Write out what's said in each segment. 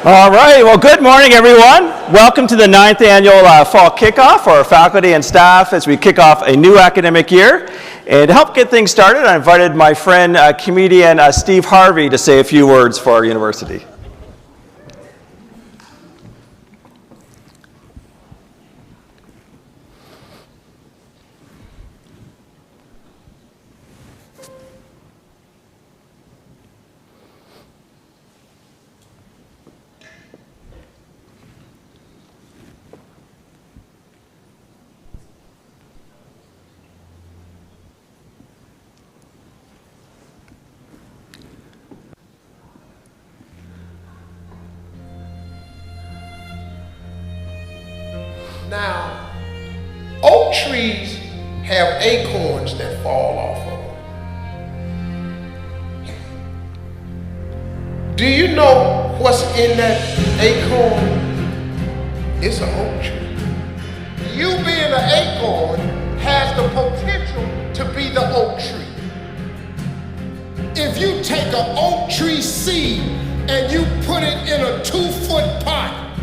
All right, well, good morning, everyone. Welcome to the 9th annual fall kickoff for our faculty and staff as we kick off a new academic year. And to help get things started, I invited my friend, comedian Steve Harvey, to say a few words for our university. Now, oak trees have acorns that fall off of them. Do you know what's in that acorn? It's an oak tree. You being an acorn has the potential to be the oak tree. If you take an oak tree seed and you put it in a 2-foot pot,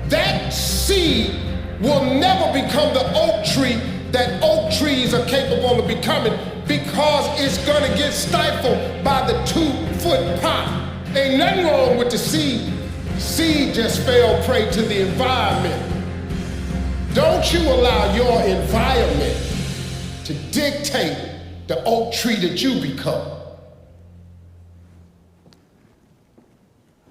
that seed will never become the oak tree that oak trees are capable of becoming because it's gonna get stifled by the 2-foot pot. Ain't nothing wrong with the seed. Seed just fell prey to the environment. Don't you allow your environment to dictate the oak tree that you become.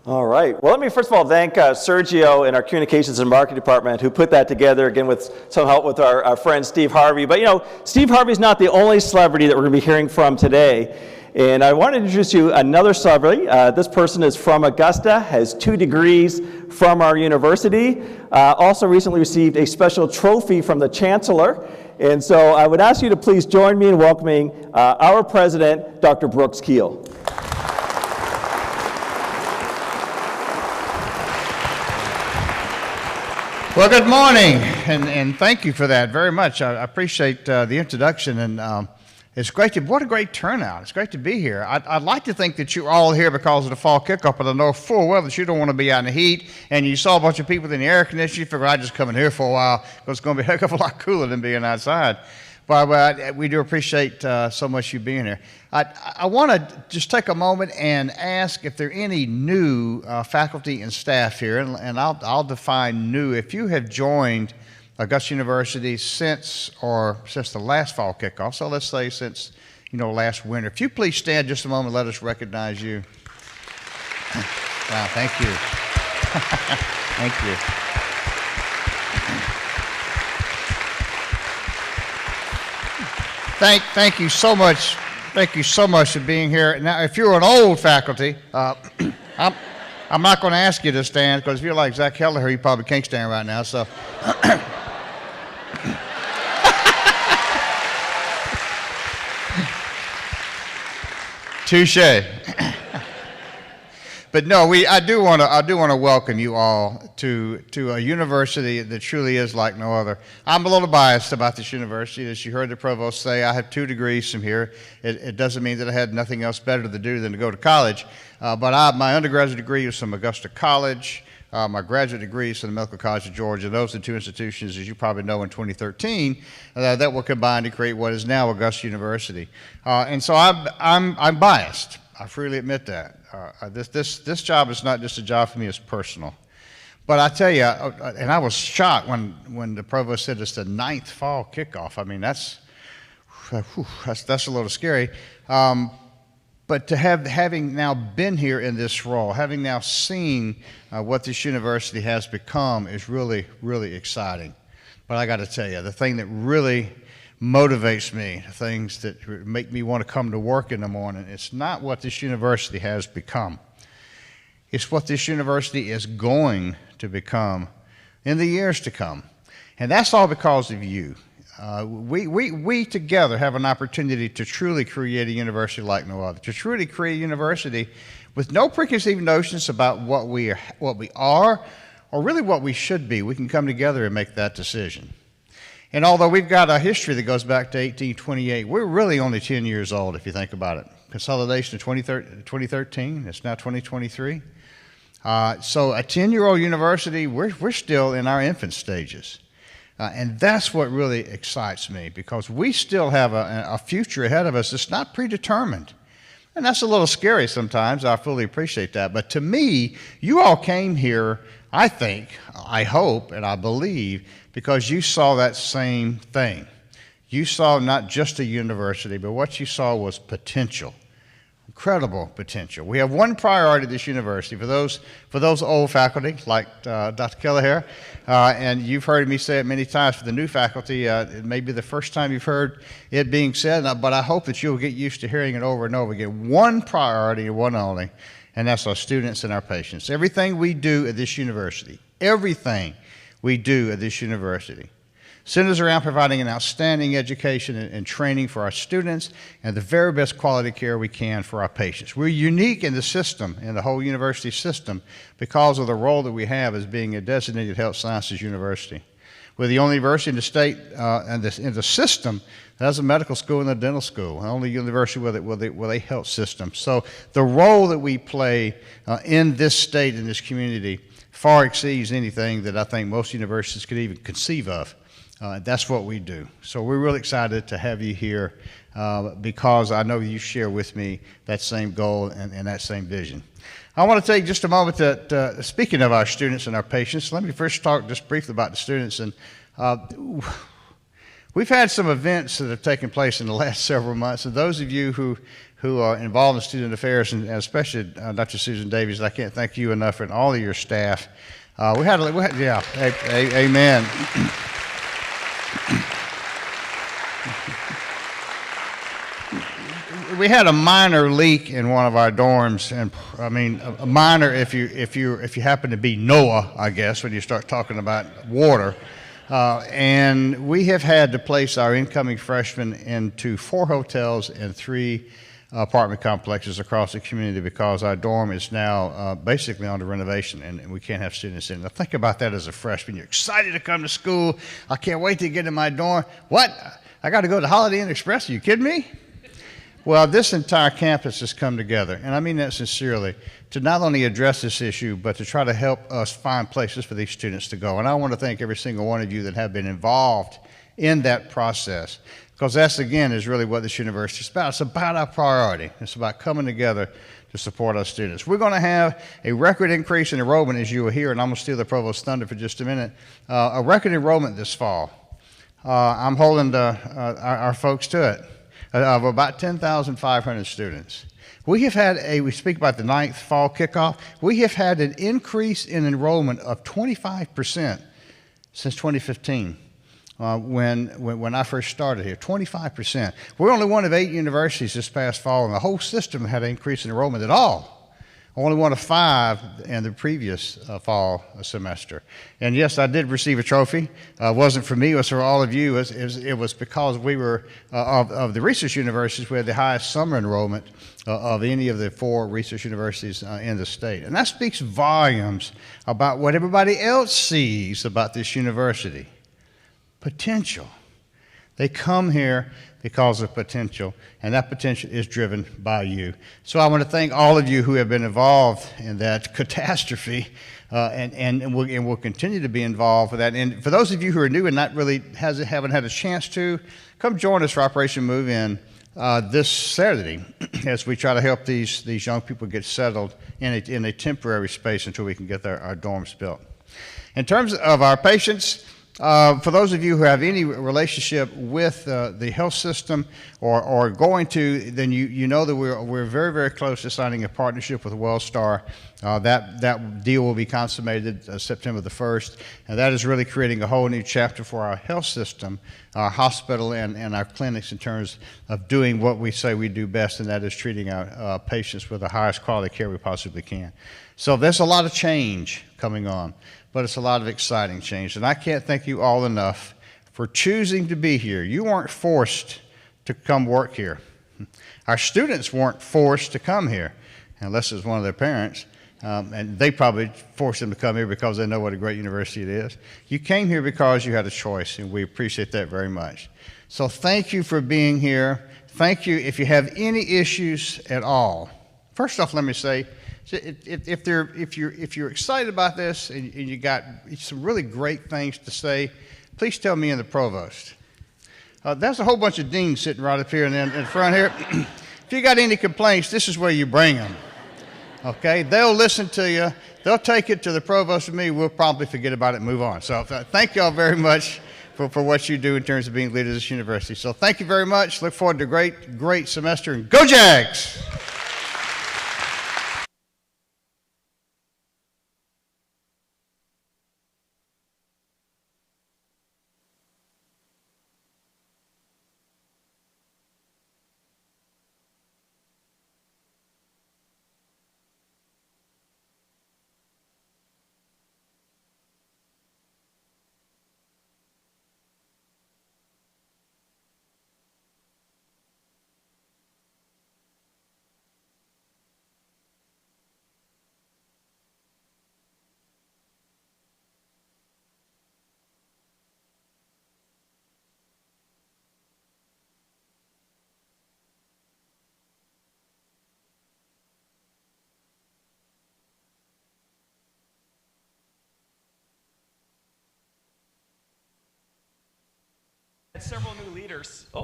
All right. Well, let me first of all thank Sergio in our communications and marketing department who put that together, again, with some help with our friend Steve Harvey. But, you know, Steve Harvey's not the only celebrity that we're going to be hearing from today. And I want to introduce you another celebrity. This person is from Augusta, has 2 degrees from our university, also recently received a special trophy from the Chancellor. And so I would ask you to please join me in welcoming our president, Dr. Brooks Keel. Well, good morning, and thank you for that very much. I appreciate the introduction, and it's great what a great turnout. It's great to be here. I'd like to think that you're all here because of the fall kickoff, but I know full well that you don't want to be out in the heat, and you saw a bunch of people in the air conditioning. You figure I'd just come in here for a while because it's going to be a heck of a lot cooler than being outside. But we do appreciate so much you being here. I want to just take a moment and ask if there are any new faculty and staff here, and I'll define new. If you have joined Augusta University since the last fall kickoff, so let's say since last winter, if you please stand just a moment, let us recognize you. Wow, thank you. Thank you. Thank you so much. Thank you so much for being here. Now, if you're an old faculty, I'm not going to ask you to stand because if you're like Zach Kelleher, you probably can't stand right now. So, touche. But no, I do want to welcome you all to a university that truly is like no other. I'm a little biased about this university. As you heard the provost say, I have 2 degrees from here. It doesn't mean that I had nothing else better to do than to go to college. But my undergraduate degree is from Augusta College. My graduate degree is from the Medical College of Georgia. Those are 2 institutions, as you probably know, in 2013 that were combined to create what is now Augusta University. And so I'm biased. I freely admit that. This job is not just a job for me, it's personal. But I tell you, and I was shocked when the provost said it's the 9th fall kickoff. I mean, that's a little scary. But having now been here in this role, having now seen what this university has become is really, really exciting. But I got to tell you, the thing that really motivates me, the things that make me want to come to work in the morning, it's not what this university has become. It's what this university is going to become in the years to come. And that's all because of you. We together have an opportunity to truly create a university like no other, to truly create a university with no preconceived notions about what we are, or really what we should be. We can come together and make that decision. And although we've got a history that goes back to 1828, we're really only 10 years old if you think about it. Consolidation of 2013, it's now 2023. So a 10-year-old university, we're still in our infant stages. And that's what really excites me, because we still have a future ahead of us that's not predetermined. And that's a little scary sometimes. I fully appreciate that. But to me, you all came here, I think, I hope, and I believe, because you saw that same thing. You saw not just a university, but what you saw was potential. Incredible potential. We have one priority at this university for those old faculty, like Dr. Kelleher, and you've heard me say it many times. For the new faculty, it may be the first time you've heard it being said, but I hope that you'll get used to hearing it over and over again. One priority and one only, and that's our students and our patients. Everything we do at this university, centers around providing an outstanding education and training for our students and the very best quality care we can for our patients. We're unique in the system, in the whole university system, because of the role that we have as being a designated health sciences university. We're the only university in the state and in the system that has a medical school and a dental school, the only university with a health system. So the role that we play in this state, in this community, far exceeds anything that I think most universities could even conceive of. That's what we do. So we're really excited to have you here because I know you share with me that same goal and that same vision. I want to take just a moment to, speaking of our students and our patients, let me first talk just briefly about the students. And we've had some events that have taken place in the last several months, and those of you who are involved in student affairs, and especially Dr. Susan Davies, I can't thank you enough and all of your staff. Amen. We had a minor leak in one of our dorms, and I mean a minor if you happen to be Noah, I guess, when you start talking about water. And we have had to place our incoming freshmen into 4 hotels and 3 apartment complexes across the community because our dorm is now basically under renovation and we can't have students in. Now think about that as a freshman. You're excited to come to school. I can't wait to get in my dorm. What? I got to go to Holiday Inn Express? Are you kidding me? Well, this entire campus has come together, and I mean that sincerely, to not only address this issue, but to try to help us find places for these students to go. And I want to thank every single one of you that have been involved in that process, because that's, again, is really what this university is about. It's about our priority. It's about coming together to support our students. We're going to have a record increase in enrollment, as you will hear, and I'm going to steal the Provost's thunder for just a minute, a record enrollment this fall. I'm holding our folks to it. Of about 10,500 students. We speak about the 9th fall kickoff, we have had an increase in enrollment of 25% since 2015, when I first started here, 25%. We're only one of 8 universities this past fall, and the whole system had an increase in enrollment at all. Only one of 5 in the previous fall semester. And yes, I did receive a trophy. It wasn't for me, it was for all of you. It was because we were, of the research universities, we had the highest summer enrollment of any of the 4 research universities in the state. And that speaks volumes about what everybody else sees about this university. Potential. They come here because of potential, and that potential is driven by you. So I want to thank all of you who have been involved in that catastrophe, and will continue to be involved with that. And for those of you who are new and not really haven't had a chance to, come join us for Operation Move In this Saturday as we try to help these young people get settled in a temporary space until we can get our dorms built. In terms of our patients, for those of you who have any relationship with the health system or going to, then you know that we're very, very close to signing a partnership with WellStar. That deal will be consummated September the 1st, and that is really creating a whole new chapter for our health system, our hospital, and our clinics in terms of doing what we say we do best, and that is treating our patients with the highest quality care we possibly can. So there's a lot of change coming on, but it's a lot of exciting change. And I can't thank you all enough for choosing to be here. You weren't forced to come work here. Our students weren't forced to come here, unless it was one of their parents. And they probably forced them to come here because they know what a great university it is. You came here because you had a choice, and we appreciate that very much. So thank you for being here. Thank you. If you have any issues at all, first off, let me say, So if you're excited about this and you got some really great things to say, please tell me and the provost. There's a whole bunch of deans sitting right up here in front here. If you got any complaints, this is where you bring them. Okay, they'll listen to you. They'll take it to the provost and me. We'll probably forget about it and move on. So thank y'all very much for what you do in terms of being leaders of this university. So thank you very much. Look forward to a great semester, and go Jags! Several new leaders. Oh,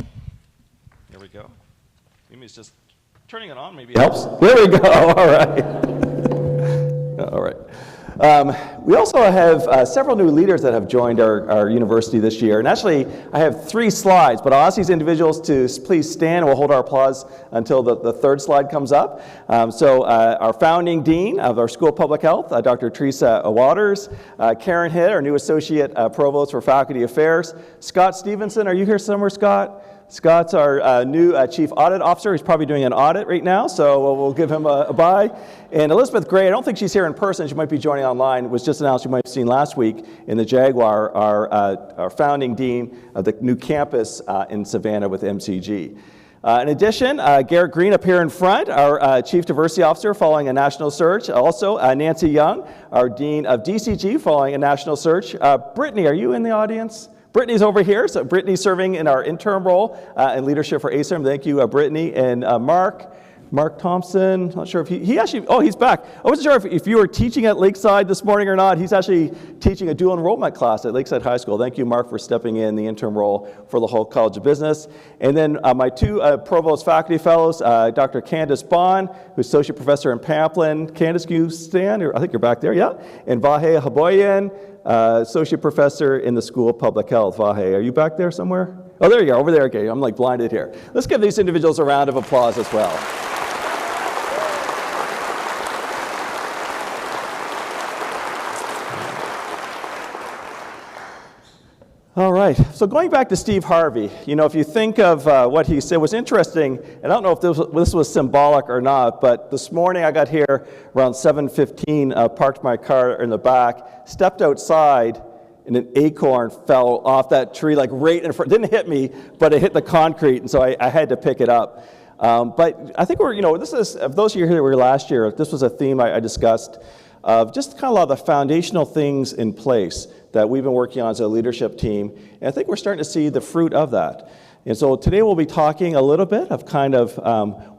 there we go. Mimi's just turning it on. Maybe it helps. There we go. All right. All right. We also have several new leaders that have joined our university this year. And actually, I have 3 slides, but I'll ask these individuals to please stand, and we'll hold our applause until the third slide comes up. Our founding dean of our School of Public Health, Dr. Teresa Waters, Karen Hitt, our new associate provost for faculty affairs, Scott Stevenson. Are you here somewhere, Scott? Scott's our new chief audit officer. He's probably doing an audit right now, so we'll give him a bye. And Elizabeth Gray, I don't think she's here in person. She might be joining online. It was just announced, you might have seen last week in the Jaguar, our founding dean of the new campus in Savannah with MCG. In addition, Garrett Green up here in front, our Chief Diversity Officer following a national search. Also, Nancy Young, our Dean of DCG following a national search. Brittany, are you in the audience? Brittany's over here, so Brittany's serving in our interim role in leadership for ASERM. Thank you, Brittany. And Mark Thompson, not sure if he actually, oh, he's back. I wasn't sure if you were teaching at Lakeside this morning or not. He's actually teaching a dual enrollment class at Lakeside High School. Thank you, Mark, for stepping in the interim role for the whole College of Business. And then my 2 Provost faculty fellows, Dr. Candace Bond, who's Associate Professor in Pamplin. Candace, can you stand? I think you're back there, yeah. And Vahe Haboyan, Associate Professor in the School of Public Health. Vahe, are you back there somewhere? Oh, there you go, over there. Okay, I'm like blinded here. Let's give these individuals a round of applause as well. All right, so going back to Steve Harvey, you know, if you think of what he said was interesting, and I don't know if this was symbolic or not, but this morning I got here around 7:15, parked my car in the back, stepped outside, and an acorn fell off that tree, like right in front. It didn't hit me, but it hit the concrete, and so I had to pick it up. But I think this is, of those of you here that were last year, this was a theme I discussed of just kind of a lot of the foundational things in place that we've been working on as a leadership team. And I think we're starting to see the fruit of that. And so today we'll be talking a little bit of kind of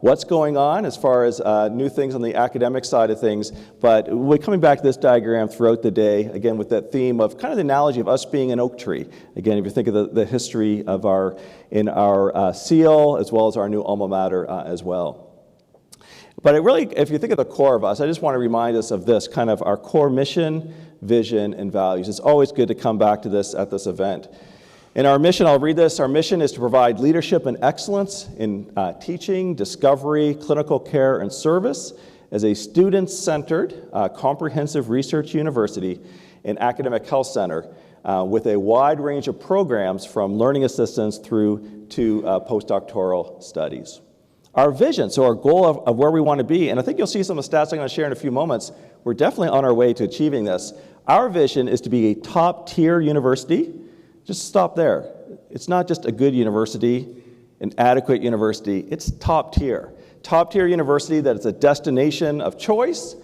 what's going on as far as new things on the academic side of things. But we'll be coming back to this diagram throughout the day, again, with that theme of kind of the analogy of us being an oak tree. Again, if you think of the history of our seal, as well as our new alma mater as well. But if you think of the core of us, I just want to remind us of this, kind of our core mission, vision, and values. It's always good to come back to this at this event. In our mission, I'll read this. Our mission is to provide leadership and excellence in teaching, discovery, clinical care, and service as a student-centered, comprehensive research university and academic health center with a wide range of programs from learning assistance through to postdoctoral studies. Our vision, so our goal of where we want to be, and I think you'll see some of the stats I'm going to share in a few moments, we're definitely on our way to achieving this. Our vision is to be a top-tier university. Just stop there. It's not just a good university, an adequate university, it's top-tier. Top-tier university that is a destination of choice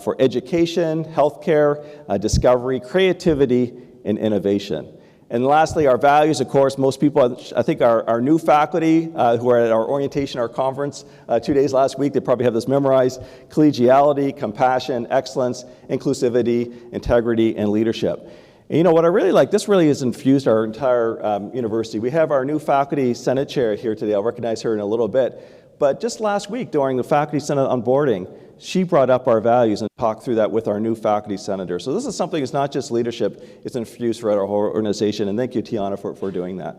for education, healthcare, discovery, creativity, and innovation. And lastly, our values, of course, most people, I think our new faculty who are at our orientation, our conference 2 days last week, they probably have this memorized: collegiality, compassion, excellence, inclusivity, integrity, and leadership. And you know what I really like, this really has infused our entire university. We have our new faculty senate chair here today. I'll recognize her in a little bit. But just last week during the faculty senate onboarding, she brought up our values and talked through that with our new faculty senator. So this is something that's not just leadership, it's infused throughout our whole organization. And thank you, Tiana, for doing that.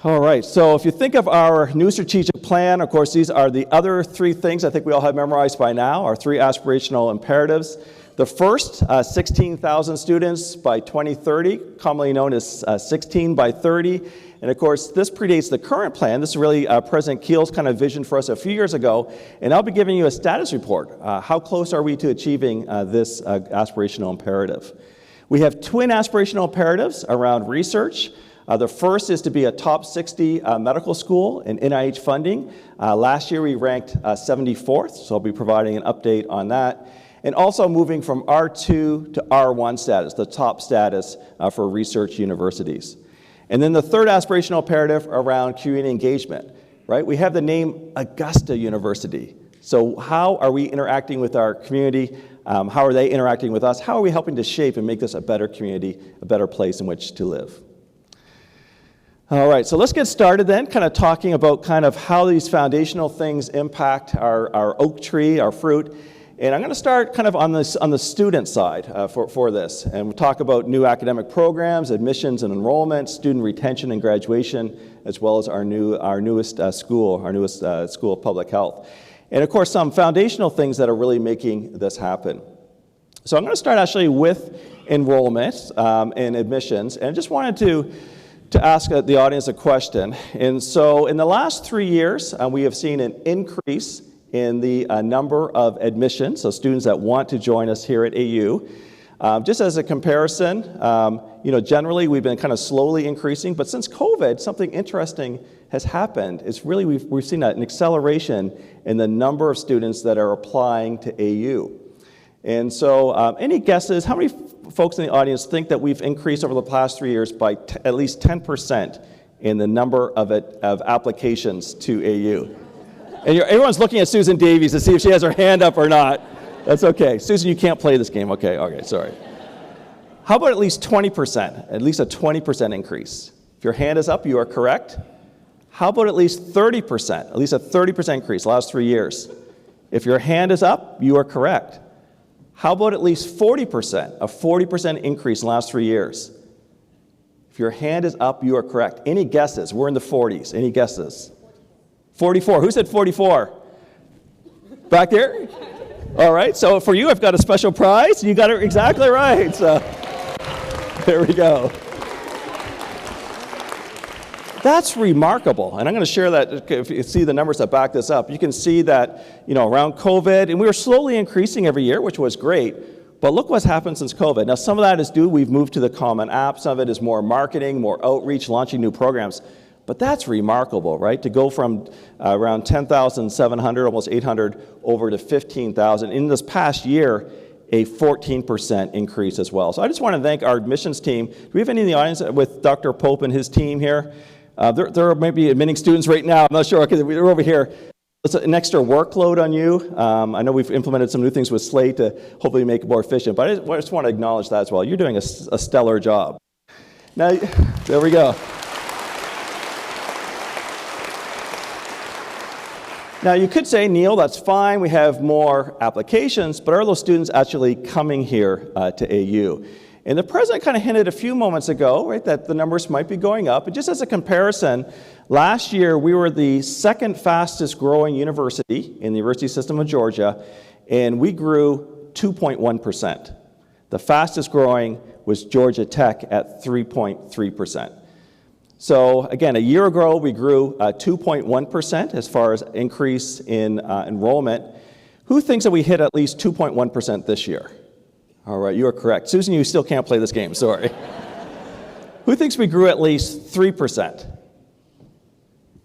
All right, so if you think of our new strategic plan, of course, these are the other three things I think we all have memorized by now, our three aspirational imperatives. The first, 16,000 students by 2030, commonly known as 16 by 30. And of course, this predates the current plan. This is really President Keel's kind of vision for us a few years ago. And I'll be giving you a status report. How close are we to achieving this aspirational imperative? We have twin aspirational imperatives around research. The first is to be a top 60 medical school in NIH funding. Last year we ranked 74th, so I'll be providing an update on that. And also moving from R2 to R1 status, the top status for research universities. And then the third aspirational imperative around community engagement, right? We have the name Augusta University. So how are we interacting with our community? How are they interacting with us? How are we helping to shape and make this a better community, a better place in which to live? All right, so let's get started then, kind of talking about kind of how these foundational things impact our oak tree, our fruit. And I'm going to start kind of on the student side for this. And we'll talk about new academic programs, admissions and enrollment, student retention and graduation, as well as our newest school of public health. And of course, some foundational things that are really making this happen. So I'm going to start actually with enrollment and admissions. And I just wanted to ask the audience a question. And so in the last 3 years, we have seen an increase in the number of admissions, so students that want to join us here at AU. Just as a comparison, generally we've been kind of slowly increasing, but since COVID, something interesting has happened. It's really, we've seen an acceleration in the number of students that are applying to AU. And so any guesses, how many folks in the audience think that we've increased over the past 3 years by at least 10% in the number of applications to AU? And everyone's looking at Susan Davies to see if she has her hand up or not. That's okay. Susan, you can't play this game. Okay, sorry. How about at least 20%? At least a 20% increase. If your hand is up, you are correct. How about at least 30%? At least a 30% increase the last 3 years. If your hand is up, you are correct. How about at least 40%? A 40% increase in the last 3 years. If your hand is up, you are correct. Any guesses? We're in the 40s. Any guesses? 44. Who said 44? Back there? All right. So for you, I've got a special prize. You got it exactly right. So there we go. That's remarkable. And I'm going to share that. If you see the numbers that back this up, you can see that, around COVID, and we were slowly increasing every year, which was great. But look what's happened since COVID. Now, some of that is due, we've moved to the Common App. Some of it is more marketing, more outreach, launching new programs. But that's remarkable, right? To go from around 10,700, almost 800, over to 15,000. In this past year, a 14% increase as well. So I just want to thank our admissions team. Do we have any in the audience with Dr. Pope and his team here? There are maybe admitting students right now. I'm not sure. Okay, they're over here. It's an extra workload on you. I know we've implemented some new things with Slate to hopefully make it more efficient, but I just want to acknowledge that as well. You're doing a stellar job. Now, there we go. Now, you could say, Neil, that's fine. We have more applications, but are those students actually coming here to AU? And the president kind of hinted a few moments ago, right, that the numbers might be going up. But just as a comparison, last year we were the second fastest growing university in the University System of Georgia, and we grew 2.1%. The fastest growing was Georgia Tech at 3.3%. So again, a year ago we grew 2.1% as far as increase in enrollment. Who thinks that we hit at least 2.1% this year? All right, you are correct. Susan, you still can't play this game, sorry. Who thinks we grew at least 3%?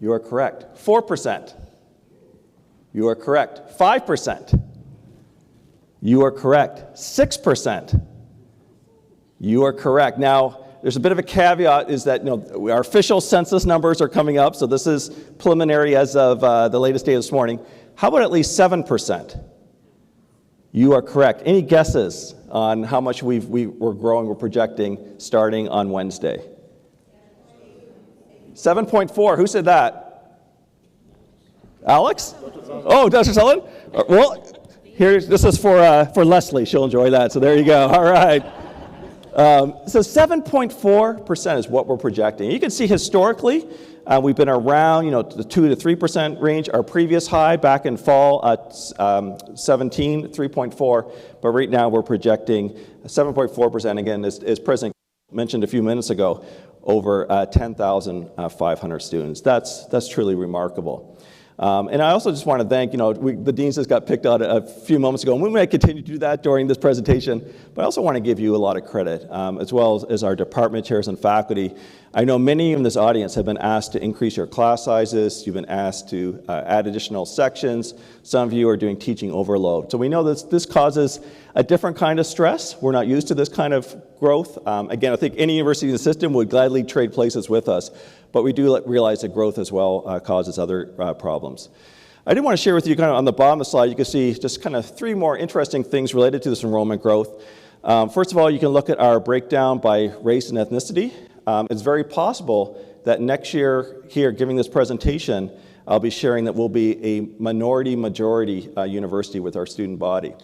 You are correct. 4%? You are correct. 5%? You are correct. 6%? You are correct. Now, there's a bit of a caveat is that our official census numbers are coming up, so this is preliminary as of the latest day this morning. How about at least 7%? You are correct. Any guesses on how much we're growing, we're projecting starting on Wednesday? 7.4. Who said that? Alex? Oh, Dr. Sullivan? Well, this is for Leslie. She'll enjoy that. So there you go. All right. So 7.4% is what we're projecting. You can see historically, we've been around the 2 to 3% range. Our previous high back in fall at 17, 3.4. But right now we're projecting 7.4%. Again, as President mentioned a few minutes ago, over 10,500 students. That's truly remarkable. And I also just want to thank, the deans just got picked out a few moments ago, and we may continue to do that during this presentation, but I also want to give you a lot of credit, as well as our department chairs and faculty. I know many in this audience have been asked to increase your class sizes. You've been asked to add additional sections. Some of you are doing teaching overload. So we know that this causes a different kind of stress. We're not used to this kind of growth. Again, I think any university in the system would gladly trade places with us, but we do realize that growth as well causes other problems. I did want to share with you kind of on the bottom of the slide, you can see just kind of 3 more interesting things related to this enrollment growth. First of all, you can look at our breakdown by race and ethnicity. It's very possible that next year here, giving this presentation, I'll be sharing that we'll be a minority-majority university with our student body.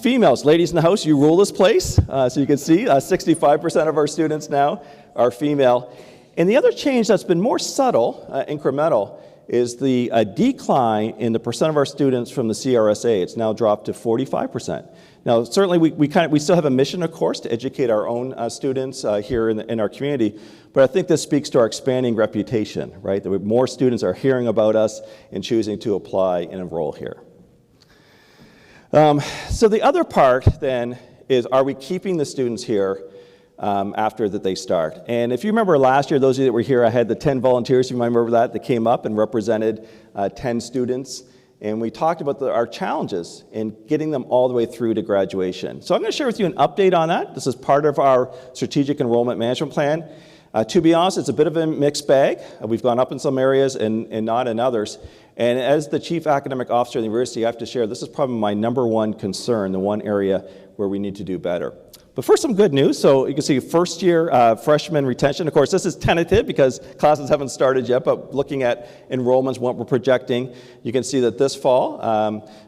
Females, ladies in the house, you rule this place. So you can see 65% of our students now are female. And the other change that's been more subtle, incremental, is the decline in the percent of our students from the CRSA. It's now dropped to 45%. Now, certainly we still have a mission, of course, to educate our own students here in our community, but I think this speaks to our expanding reputation, right? That more students are hearing about us and choosing to apply and enroll here. So the other part then is, are we keeping the students here after that they start? And if you remember last year, those of you that were here, I had the 10 volunteers, you might remember that came up and represented 10 students. And we talked about our challenges in getting them all the way through to graduation. So I'm going to share with you an update on that. This is part of our strategic enrollment management plan. To be honest, it's a bit of a mixed bag. We've gone up in some areas and not in others. And as the chief academic officer of the university, I have to share this is probably my #1 concern, the one area where we need to do better. But first, some good news. So you can see first-year freshman retention. Of course, this is tentative because classes haven't started yet, but looking at enrollments, what we're projecting, you can see that this fall,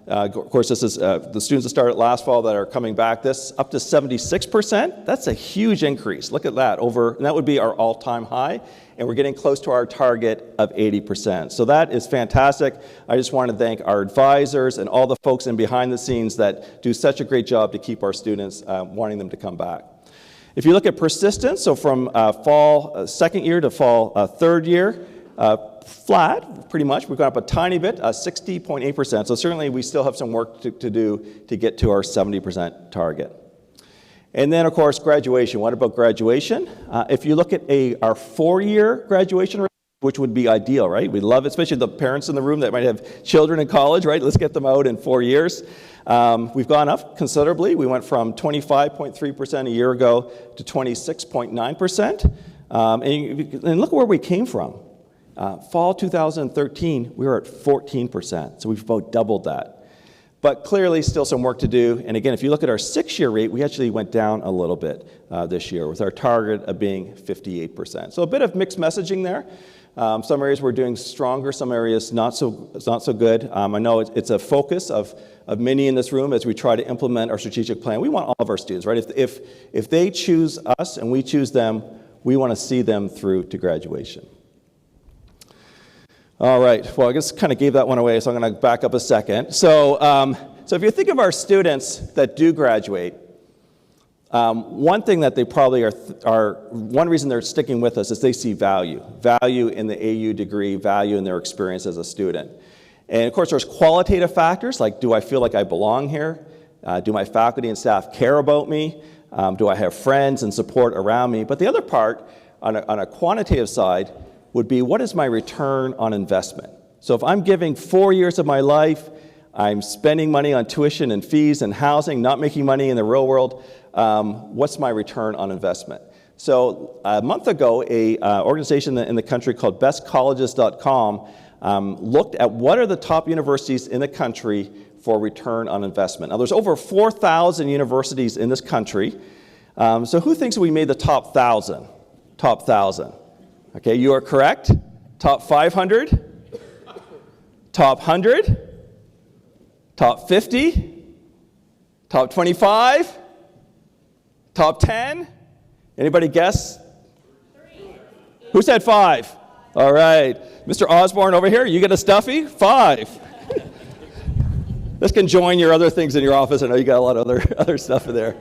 of course, this is the students that started last fall that are coming back, this up to 76%. That's a huge increase. Look at that. And that would be our all-time high, and we're getting close to our target of 80%. So that is fantastic. I just want to thank our advisors and all the folks in behind the scenes that do such a great job to keep our students wanting them to come back. If you look at persistence, so from fall second year to fall third year, flat, pretty much. We've gone up a tiny bit, 60.8%. So certainly we still have some work to do to get to our 70% target. And then, of course, graduation. What about graduation? If you look at our 4-year graduation rate, which would be ideal, right? We love it, especially the parents in the room that might have children in college, right? Let's get them out in 4 years. We've gone up considerably. We went from 25.3% a year ago to 26.9%. And look where we came from. Fall 2013, we were at 14%. So we've about doubled that. But clearly still some work to do. And again, if you look at our 6-year rate, we actually went down a little bit this year with our target of being 58%. So a bit of mixed messaging there. Some areas we're doing stronger, some areas not so good. I know it's a focus of many in this room as we try to implement our strategic plan. We want all of our students, right? If they choose us and we choose them, we want to see them through to graduation. All right, well, I guess kind of gave that one away, so I'm going to back up a second. So if you think of our students that do graduate, one thing that they probably one reason they're sticking with us is they see value in the AU degree, value in their experience as a student. And of course, there's qualitative factors, like do I feel like I belong here? Do my faculty and staff care about me? Do I have friends and support around me? But the other part, on a quantitative side, would be what is my return on investment? So if I'm giving 4 years of my life, I'm spending money on tuition and fees and housing, not making money in the real world. What's my return on investment? So a month ago, a organization in the country called bestcolleges.com looked at what are the top universities in the country for return on investment. Now, there's over 4,000 universities in this country. So who thinks we made the top 1,000? Top 1,000. Okay, you are correct. Top 500? Top 100? Top 50? Top 25? Top 10? Anybody guess? 3. Who said 5? All right. Mr. Osborne over here, you get a stuffy? 5. This can join your other things in your office. I know you got a lot of other stuff in there.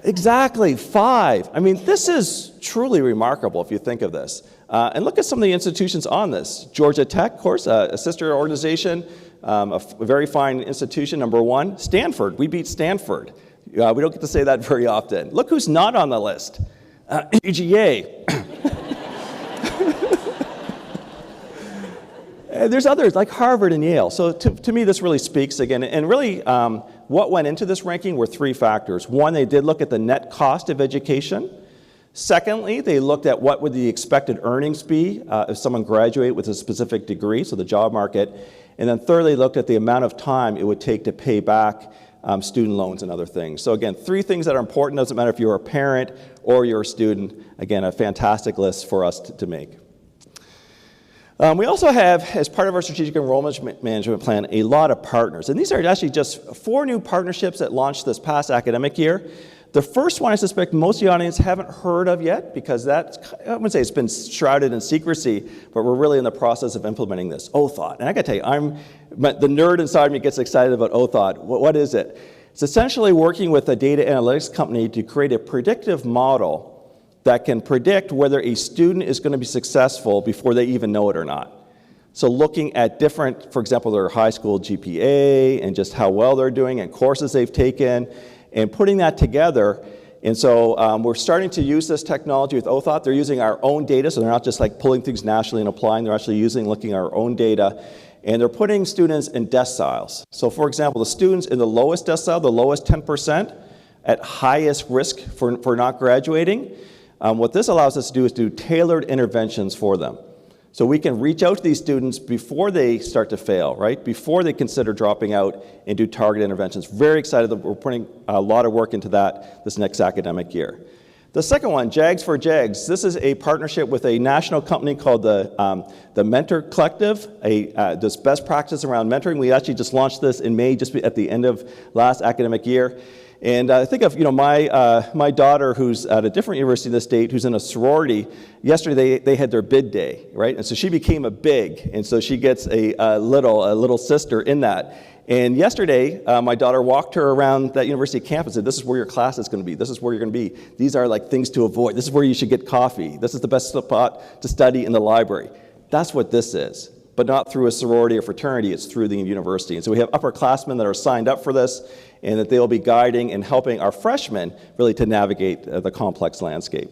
Exactly, 5. I mean, this is truly remarkable if you think of this. And look at some of the institutions on this. Georgia Tech, of course, a sister organization, a very fine institution, number 1. Stanford, we beat Stanford. We don't get to say that very often. Look who's not on the list. UGA. And there's others like Harvard and Yale. So to me, this really speaks again. And really, what went into this ranking were 3 factors. 1, they did look at the net cost of education. Secondly, they looked at what would the expected earnings be if someone graduated with a specific degree, so the job market. And then thirdly, looked at the amount of time it would take to pay back student loans and other things. So again, 3 things that are important. Doesn't matter if you're a parent or you're a student. Again, a fantastic list for us to make. We also have, as part of our strategic enrollment management plan, a lot of partners. And these are actually just 4 new partnerships that launched this past academic year. The first one I suspect most of the audience haven't heard of yet because that's, I wouldn't say it's been shrouded in secrecy, but we're really in the process of implementing this, OTHOT. And I gotta tell you, the nerd inside me gets excited about OTHOT. What is it? It's essentially working with a data analytics company to create a predictive model that can predict whether a student is going to be successful before they even know it or not. So looking at different, for example, their high school GPA and just how well they're doing and courses they've taken and putting that together. And so we're starting to use this technology with OTHOT. They're using our own data, so they're not just like pulling things nationally and applying. They're actually looking at our own data. And they're putting students in deciles. So for example, the students in the lowest decile, the lowest 10%, at highest risk for not graduating, what this allows us to do is do tailored interventions for them. So we can reach out to these students before they start to fail, right? Before they consider dropping out and do targeted interventions. Very excited that we're putting a lot of work into that this next academic year. The second one, JAGS for JAGS. This is a partnership with a national company called the Mentor Collective, this best practice around mentoring. We actually just launched this in May, just at the end of last academic year. And I think of my daughter who's at a different university in the state who's in a sorority. Yesterday they had their bid day, right? And so she became a big, and so she gets a little sister in that. And yesterday my daughter walked her around that university campus and said, this is where your class is going to be. This is where you're going to be. These are like things to avoid. This is where you should get coffee. This is the best spot to study in the library. That's what this is. But not through a sorority or fraternity, it's through the university. And so we have upperclassmen that are signed up for this, and that they'll be guiding and helping our freshmen really to navigate the complex landscape.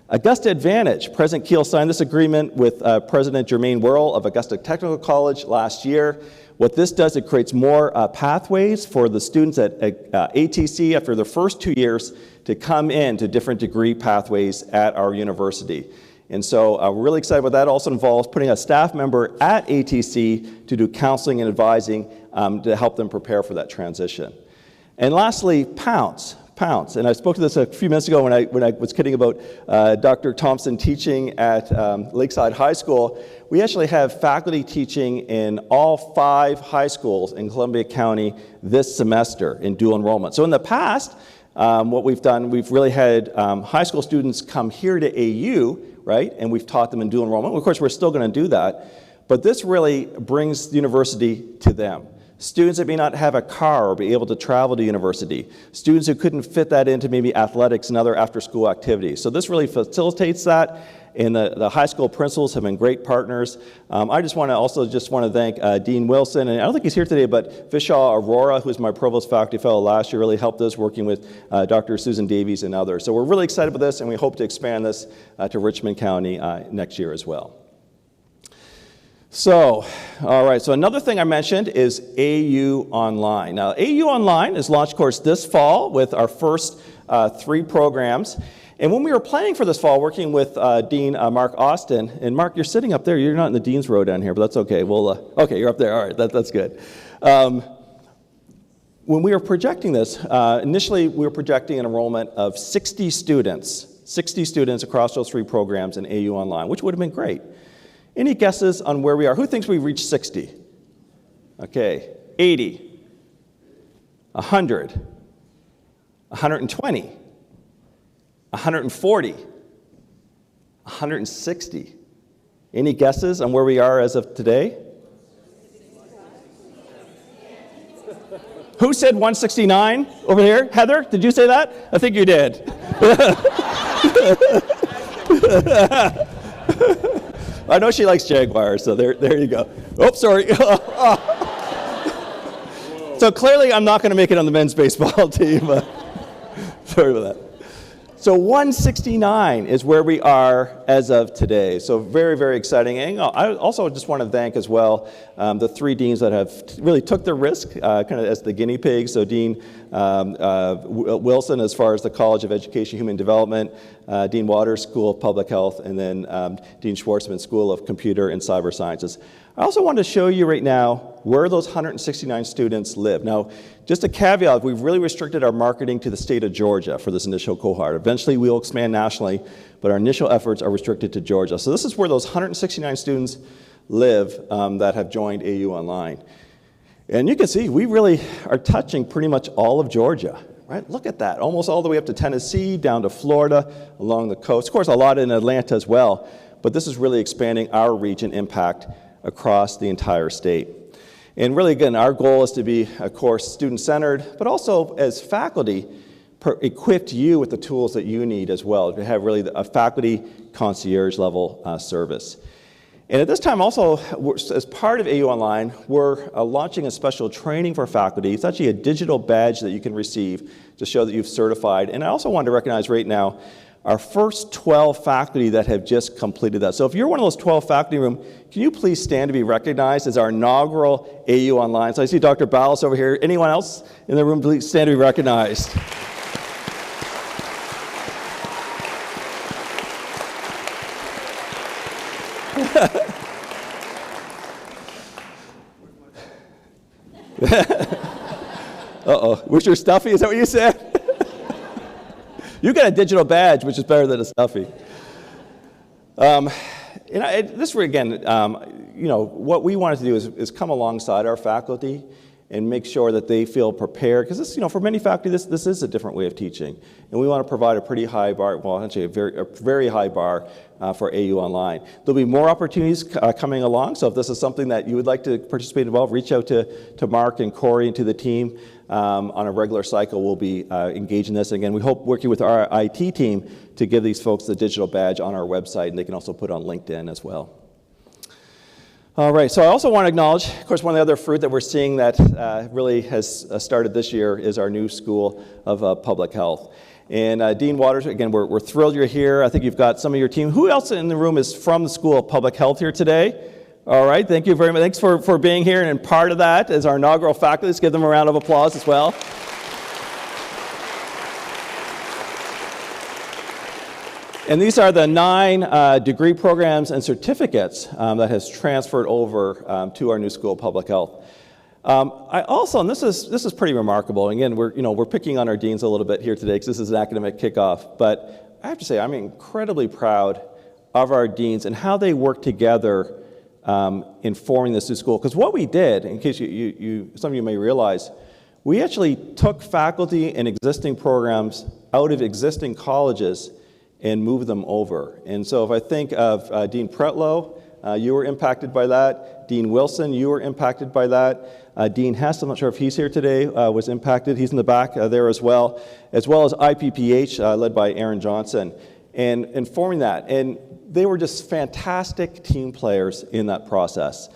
Augusta Advantage, President Keel signed this agreement with President Jermaine Worrell of Augusta Technical College last year. What this does, it creates more pathways for the students at ATC after their first 2 years to come into different degree pathways at our university. And so we're really excited about that. Also involves putting a staff member at ATC to do counseling and advising to help them prepare for that transition. And lastly, Pounce. And I spoke to this a few minutes ago when I was kidding about Dr. Thompson teaching at Lakeside High School. We actually have faculty teaching in all 5 high schools in Columbia County this semester in dual enrollment. So in the past, what we've done, we've really had high school students come here to AU, right? And we've taught them in dual enrollment. Of course, we're still going to do that. But this really brings the university to them. Students that may not have a car or be able to travel to university. Students who couldn't fit that into maybe athletics and other after-school activities. So this really facilitates that. And the high school principals have been great partners. I just want to thank Dean Wilson, and I don't think he's here today, but Vishal Arora, who's my Provost faculty fellow last year, really helped us working with Dr. Susan Davies and others. So we're really excited about this, and we hope to expand this to Richmond County next year as well. So, all right, so another thing I mentioned is AU Online. Now, AU Online is launched course this fall with our first 3 programs. And when we were planning for this fall, working with Dean Mark Austin, and Mark, you're sitting up there, you're not in the Dean's Row down here, but that's okay. Okay, you're up there, all right, that's good. When we were projecting this, initially we were projecting an enrollment of 60 students across those 3 programs in AU Online, which would have been great. Any guesses on where we are? Who thinks we've reached 60? Okay, 80, 100, 120, 140, 160. Any guesses on where we are as of today? Who said 169 over here? Heather, did you say that? I think you did. I know she likes Jaguars, so there you go. Oh, sorry. So clearly I'm not going to make it on the men's baseball team. Sorry about that. So 169 is where we are as of today. So very, very exciting. And I also just want to thank as well the 3 deans that have really took the risk kind of as the guinea pigs. So Dean Wilson as far as the College of Education Human Development, Dean Waters, School of Public Health, and then Dean Schwartzman, School of Computer and Cyber Sciences. I also want to show you right now where those 169 students live. Now, just a caveat, we've really restricted our marketing to the state of Georgia for this initial cohort. Eventually, we'll expand nationally, but our initial efforts are restricted to Georgia. So this is where those 169 students live that have joined AU Online. And you can see, we really are touching pretty much all of Georgia, right? Look at that, almost all the way up to Tennessee, down to Florida, along the coast. Of course, a lot in Atlanta as well, but this is really expanding our reach and impact across the entire state. And really, again, our goal is to be, of course, student-centered, but also as faculty, equipped you with the tools that you need as well, to have really a faculty concierge level service. And at this time also, as part of AU Online, we're launching a special training for faculty. It's actually a digital badge that you can receive to show that you've certified. And I also wanted to recognize right now our first 12 faculty that have just completed that. So if you're one of those 12 faculty in the room, can you please stand to be recognized as our inaugural AU Online? So I see Dr. Ballas over here. Anyone else in the room, please stand to be recognized. Uh-oh, where's your stuffy? Is that what you said? You got a digital badge, which is better than a stuffy. This, again, what we wanted to do is come alongside our faculty and make sure that they feel prepared. Because this, for many faculty, this is a different way of teaching. And we want to provide a pretty high bar, well, actually a very high bar for AU Online. There'll be more opportunities coming along. So if this is something that you would like to participate in, reach out to Mark and Corey and to the team. On a regular cycle, we'll be engaging this. Again, we hope working with our IT team to give these folks the digital badge on our website, and they can also put it on LinkedIn as well. All right, so I also want to acknowledge, of course, one of the other fruit that we're seeing that really has started this year is our new School of Public Health. And Dean Waters, again, we're thrilled you're here. I think you've got some of your team. Who else in the room is from the School of Public Health here today? All right, thank you very much. Thanks for being here, and part of that is our inaugural faculty. Let's give them a round of applause as well. And these are the 9 degree programs and certificates that has transferred over to our new School of Public Health. I also, and this is pretty remarkable. Again, we're picking on our deans a little bit here today because this is an academic kickoff. But I have to say, I'm incredibly proud of our deans and how they work together in forming this new school. Because what we did, in case some of you may realize, we actually took faculty and existing programs out of existing colleges and moved them over. And so if I think of Dean Pretlow, you were impacted by that. Dean Wilson, you were impacted by that. Dean Hess, I'm not sure if he's here today, was impacted. He's in the back there as well as IPPH, led by Aaron Johnson, and forming that. And they were just fantastic team players in that process.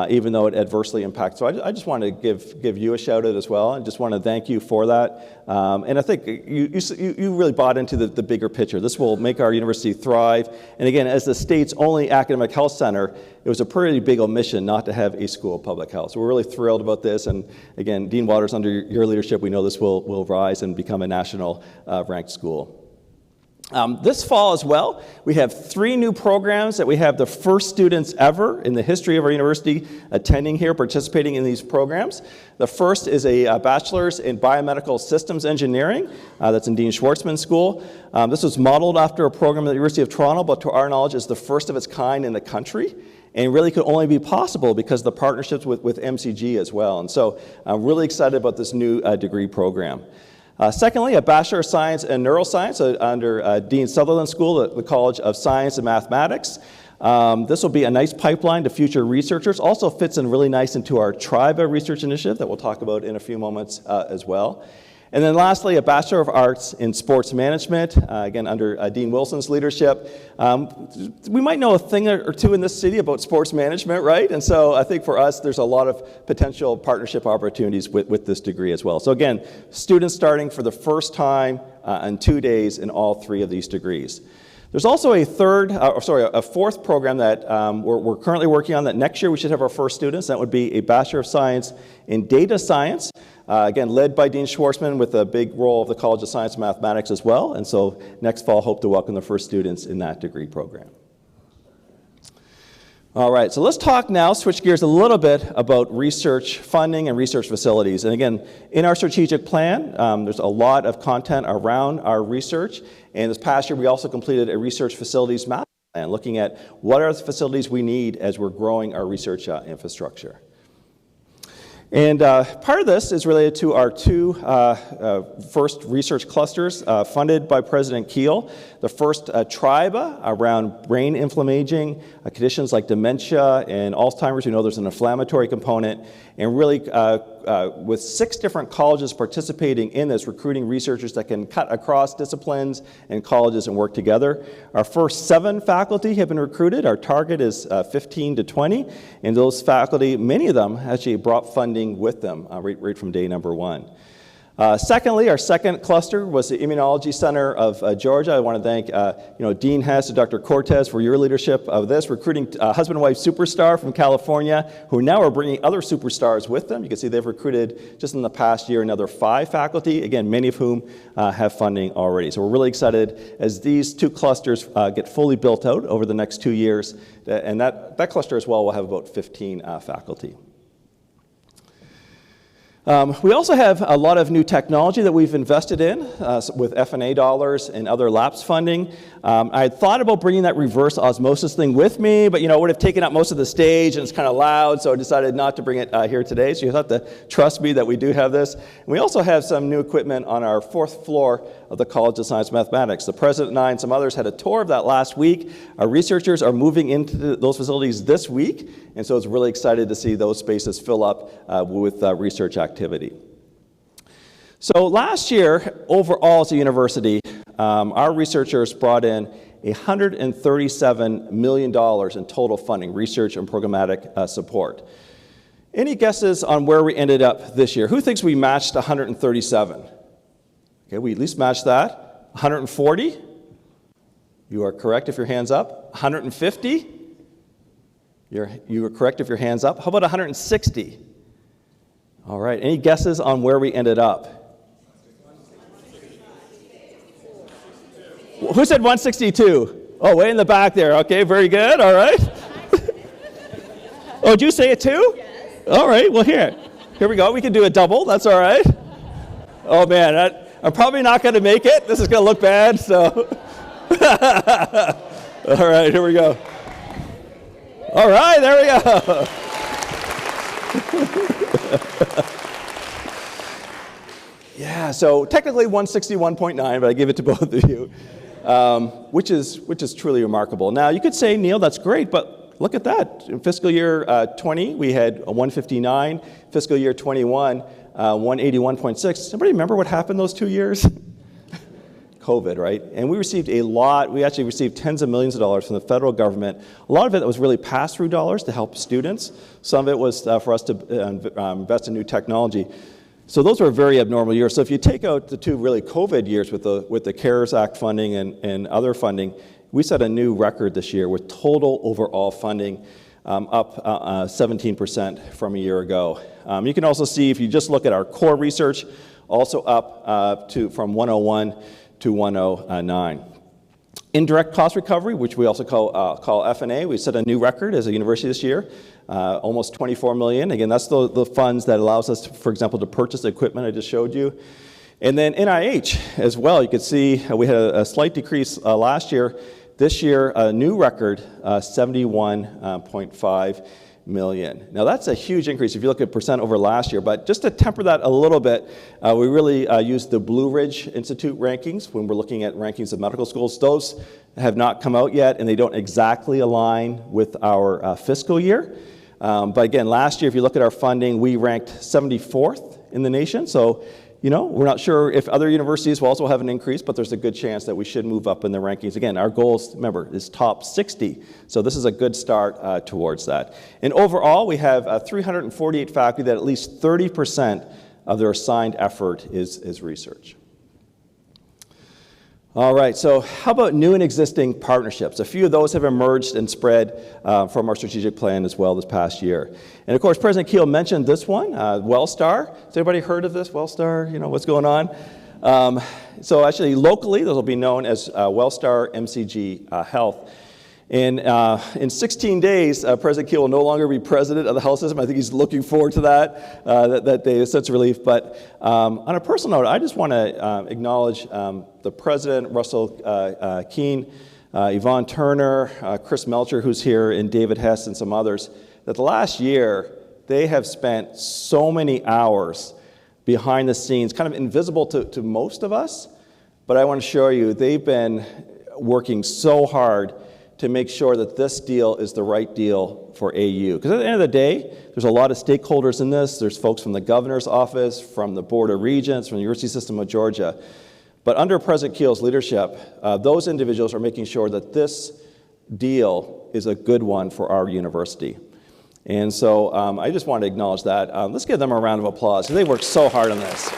even though it adversely impacts. So I just want to give you a shout out as well, and just want to thank you for that. And I think you really bought into the bigger picture. This will make our university thrive. And again, as the state's only academic health center, it was a pretty big omission not to have a school of public health. So we're really thrilled about this. And again, Dean Waters, under your leadership, we know this will rise and become a national ranked school. This fall as well, we have 3 new programs that we have the first students ever in the history of our university attending here, participating in these programs. The first is a bachelor's in biomedical systems engineering. That's in Dean Schwartzman School. This was modeled after a program at the University of Toronto, but to our knowledge is the first of its kind in the country, and really could only be possible because of the partnerships with MCG as well. And so I'm really excited about this new degree program. Secondly, a Bachelor of Science in Neuroscience under Dean Sutherland School at the College of Science and Mathematics. This will be a nice pipeline to future researchers. Also fits in really nice into our TRIBA research initiative that we'll talk about in a few moments as well. And then lastly, a Bachelor of Arts in Sports Management, again under Dean Wilson's leadership. We might know a thing or two in this city about sports management, right? And so I think for us, there's a lot of potential partnership opportunities with this degree as well. So again, students starting for the first time in 2 days in all 3 of these degrees. There's also a fourth program that we're currently working on that next year we should have our first students. That would be a Bachelor of Science in Data Science. Again, led by Dean Schwartzman with a big role of the College of Science and Mathematics as well. And so next fall, hope to welcome the first students in that degree program. All right, so let's talk now, switch gears a little bit about research funding and research facilities. And again, in our strategic plan, there's a lot of content around our research. And this past year, we also completed a research facilities master plan, looking at what are the facilities we need as we're growing our research infrastructure. And part of this is related to our 2 first research clusters funded by President Kiel. The first, TRIBA, around brain inflammation, conditions like dementia and Alzheimer's. We know there's an inflammatory component. And really, with 6 different colleges participating in this, recruiting researchers that can cut across disciplines and colleges and work together. Our first 7 faculty have been recruited. Our target is 15 to 20. And those faculty, many of them actually brought funding with them right from day number 1. Secondly, our second cluster was the Immunology Center of Georgia. I want to thank Dean Hess and Dr. Cortez for your leadership of this, recruiting a husband and wife superstar from California, who now are bringing other superstars with them. You can see they've recruited just in the past year another 5 faculty, again, many of whom have funding already. So we're really excited as these 2 clusters get fully built out over the next 2 years, and that cluster as well will have about 15 faculty. We also have a lot of new technology that we've invested in with F&A dollars and other LAPS funding. I had thought about bringing that reverse osmosis thing with me, but it would have taken up most of the stage and it's kind of loud, so I decided not to bring it here today. So you have to trust me that we do have this. And we also have some new equipment on our 4th floor of the College of Science and Mathematics. The president and I and some others had a tour of that last week. Our researchers are moving into those facilities this week, and so it's really excited to see those spaces fill up with research activity. So last year, overall as a university, our researchers brought in $137 million in total funding, research and programmatic support. Any guesses on where we ended up this year? Who thinks we matched 137? Okay, we at least matched that. 140? You are correct if your hand's up. 150? You are correct if your hand's up. How about 160? All right, any guesses on where we ended up? Who said 162? Oh, way in the back there. Okay, very good. All right. Oh, did you say it too? Yes. All right, well, here we go. We can do a double. That's all right. Oh, man, I'm probably not going to make it. This is going to look bad, so. All right, here we go. All right, there we go. Yeah, so technically 161.9, but I give it to both of you, which is truly remarkable. Now, you could say, Neil, that's great, but look at that. In fiscal year 20, we had a 159. Fiscal year 21, 181.6. Somebody remember what happened those 2 years? COVID, right? And we received a lot, we actually received tens of millions of dollars from the federal government. A lot of it was really pass-through dollars to help students. Some of it was for us to invest in new technology. So those were very abnormal years. So if you take out the two really COVID years with the CARES Act funding and other funding, we set a new record this year with total overall funding up 17% from a year ago. You can also see, if you just look at our core research, also up from 101 to 109. Indirect cost recovery, which we also call F&A, we set a new record as a university this year, almost 24 million. Again, that's the funds that allows us, for example, to purchase the equipment I just showed you. And then NIH as well. You can see we had a slight decrease last year. This year, a new record, 71.5 million. Now that's a huge increase if you look at percent over last year, but just to temper that a little bit, we really used the Blue Ridge Institute rankings when we're looking at rankings of medical schools. Those have not come out yet, and they don't exactly align with our fiscal year. But again, last year, if you look at our funding, we ranked 74th in the nation. So, you know, we're not sure if other universities will also have an increase, but there's a good chance that we should move up in the rankings. Again, our goal, remember, is top 60. So this is a good start towards that. And overall, we have 348 faculty that at least 30% of their assigned effort is research. All right, so how about new and existing partnerships? A few of those have emerged and spread from our strategic plan as well this past year. And of course, President Keel mentioned this one, WellStar. Has anybody heard of this, WellStar? You know, what's going on? So actually, locally, those will be known as WellStar MCG Health. And in 16 days, President Keel will no longer be president of the health system. I think he's looking forward to that day, a sense of relief. But on a personal note, I just want to acknowledge the president, Russell Keene, Yvonne Turner, Chris Melcher, who's here, and David Hess, and some others, that the last year, they have spent so many hours behind the scenes, kind of invisible to most of us. But I want to show you, they've been working so hard to make sure that this deal is the right deal for AU. Because at the end of the day, there's a lot of stakeholders in this. There's folks from the governor's office, from the Board of Regents, from the University System of Georgia. But under President Keel's leadership, those individuals are making sure that this deal is a good one for our university. And so I just want to acknowledge that. Let's give them a round of applause, because they worked so hard on this.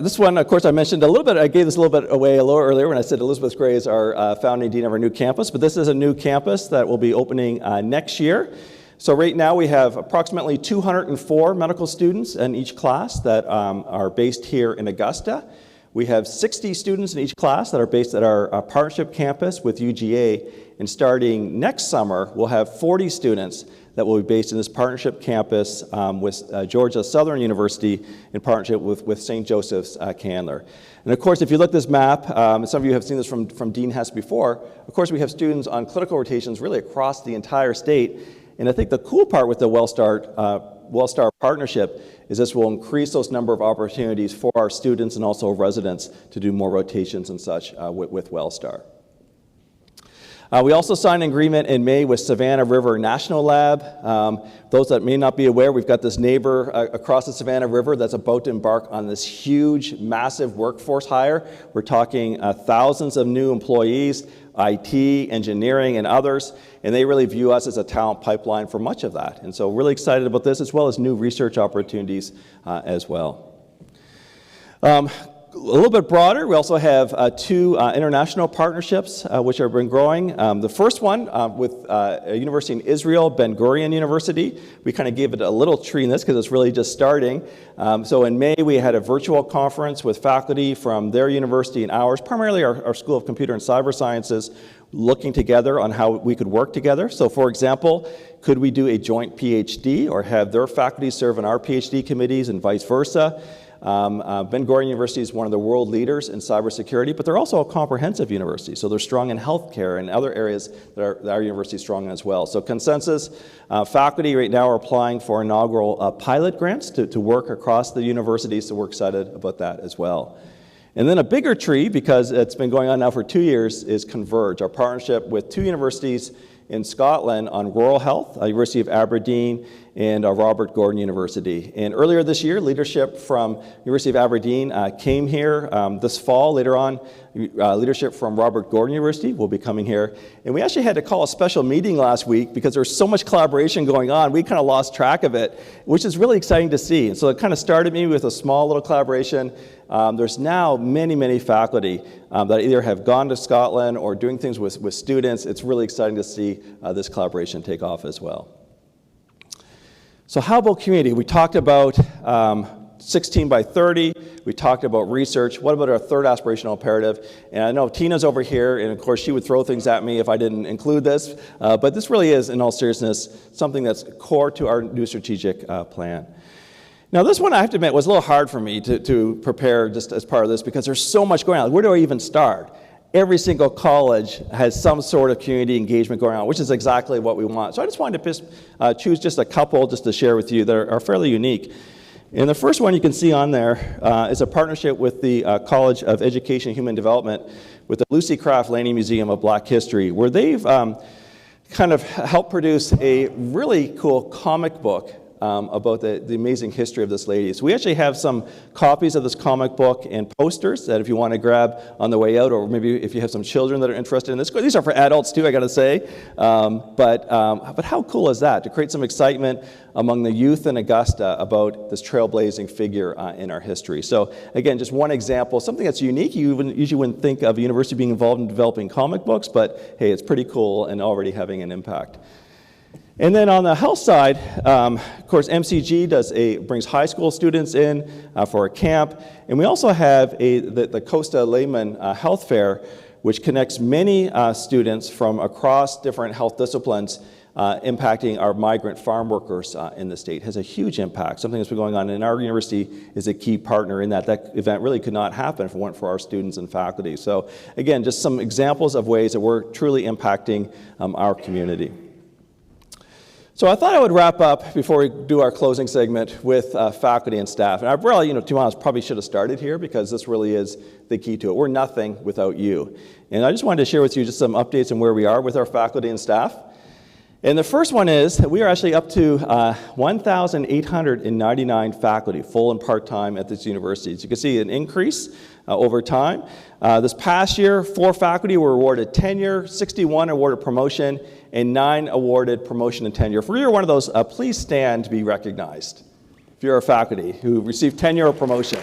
This one, of course, I mentioned a little bit, I gave this a little bit away a little earlier when I said Elizabeth Gray is our founding dean of our new campus, but this is a new campus that will be opening next year. So right now we have approximately 204 medical students in each class that are based here in Augusta. We have 60 students in each class that are based at our partnership campus with UGA, and starting next summer, we'll have 40 students that will be based in this partnership campus with Georgia Southern University in partnership with St. Joseph's Candler. And of course, if you look at this map, some of you have seen this from Dean Hess before, of course we have students on clinical rotations really across the entire state. And I think the cool part with the WellStar partnership is this will increase those number of opportunities for our students and also residents to do more rotations and such with WellStar. We also signed an agreement in May with Savannah River National Lab. Those that may not be aware, we've got this neighbor across the Savannah River that's about to embark on this huge, massive workforce hire. We're talking thousands of new employees, IT, engineering, and others, and they really view us as a talent pipeline for much of that. And so really excited about this, as well as new research opportunities as well. A little bit broader, we also have two international partnerships which have been growing. The first one with a university in Israel, Ben Gurion University. We kind of gave it a little tree in this because it's really just starting. So in May, we had a virtual conference with faculty from their university and ours, primarily our School of Computer and Cyber Sciences, looking together on how we could work together. So for example, could we do a joint PhD or have their faculty serve on our PhD committees and vice versa? Ben Gurion University is one of the world leaders in cybersecurity, but they're also a comprehensive university, so they're strong in healthcare and other areas that our university is strong in as well. So consensus, faculty right now are applying for inaugural pilot grants to work across the university, so we're excited about that as well. And then a bigger tree, because it's been going on now for 2 years, is Converge, our partnership with two universities in Scotland on rural health, University of Aberdeen and Robert Gordon University. And earlier this year, leadership from University of Aberdeen came here. This fall, later on, leadership from Robert Gordon University will be coming here. And we actually had to call a special meeting last week because there's so much collaboration going on, we kind of lost track of it, which is really exciting to see. And so it kind of started me with a small little collaboration. There's now many, many faculty that either have gone to Scotland or doing things with students. It's really exciting to see this collaboration take off as well. So how about community? We talked about 16 by 30. We talked about research. What about our third aspirational imperative? And I know Tina's over here, and of course she would throw things at me if I didn't include this. But this really is, in all seriousness, something that's core to our new strategic plan. Now this one, I have to admit, was a little hard for me to prepare just as part of this because there's so much going on. Where do I even start? Every single college has some sort of community engagement going on, which is exactly what we want. So I just wanted to choose just a couple just to share with you that are fairly unique. And the first one you can see on there is a partnership with the College of Education and Human Development with the Lucy Craft Laney Museum of Black History, where they've kind of helped produce a really cool comic book about the amazing history of this lady. So we actually have some copies of this comic book and posters that if you want to grab on the way out, or maybe if you have some children that are interested in this. These are for adults too, I got to say. But how cool is that, to create some excitement among the youth in Augusta about this trailblazing figure in our history. So again, just one example, something that's unique. You usually wouldn't think of a university being involved in developing comic books, but hey, it's pretty cool and already having an impact. And then on the health side, of course, MCG brings high school students in for a camp. And we also have the Costa Layman Health Fair, which connects many students from across different health disciplines, impacting our migrant farm workers in the state. It has a huge impact, something that's been going on. And our university is a key partner in that. That event really could not happen if it weren't for our students and faculty. So again, just some examples of ways that we're truly impacting our community. So I thought I would wrap up before we do our closing segment with faculty and staff. And I really, to be honest, probably should have started here because this really is the key to it. We're nothing without you. And I just wanted to share with you just some updates on where we are with our faculty and staff. And the first one is that we are actually up to 1,899 faculty, full and part-time at this university. As you can see, an increase over time. This past year, 4 faculty were awarded tenure, 61 awarded promotion, and 9 awarded promotion and tenure. If you're one of those, please stand to be recognized. If you're a faculty who received tenure or promotion.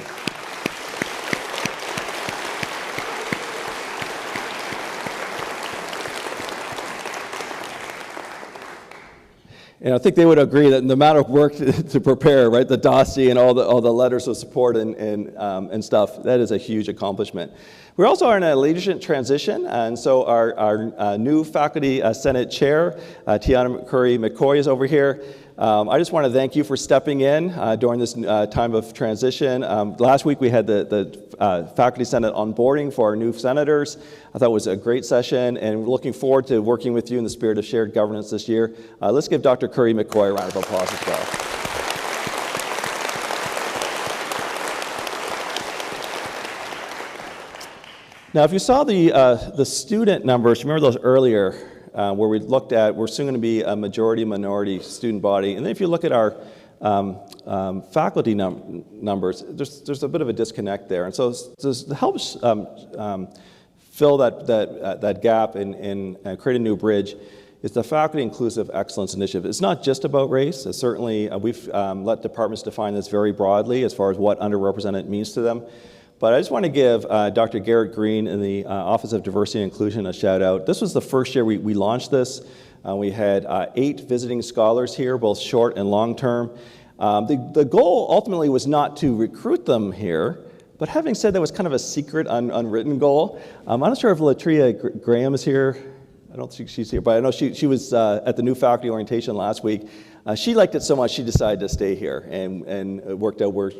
And I think they would agree that the amount of work to prepare, right, the dossier and all the letters of support and stuff, that is a huge accomplishment. We also are in a leadership transition, and so our new faculty senate chair, Tiana McCoy, is over here. I just want to thank you for stepping in during this time of transition. Last week we had the faculty senate onboarding for our new senators. I thought it was a great session, and we're looking forward to working with you in the spirit of shared governance this year. Let's give Dr. Curry McCoy a round of applause as well. Now, if you saw the student numbers, remember those earlier, where we looked at, we're soon going to be a majority-minority student body. And then if you look at our faculty numbers, there's a bit of a disconnect there. And so this helps fill that gap and create a new bridge is the Faculty Inclusive Excellence Initiative. It's not just about race. It's certainly, we've let departments define this very broadly as far as what underrepresented means to them. But I just want to give Dr. Garrett Green in the Office of Diversity and Inclusion a shout out. This was the first year we launched this. We had 8 visiting scholars here, both short and long term. The goal ultimately was not to recruit them here, but having said that was kind of a secret, unwritten goal. I'm not sure if Latria Graham is here. I don't think she's here, but I know she was at the new faculty orientation last week. She liked it so much she decided to stay here, and it worked out where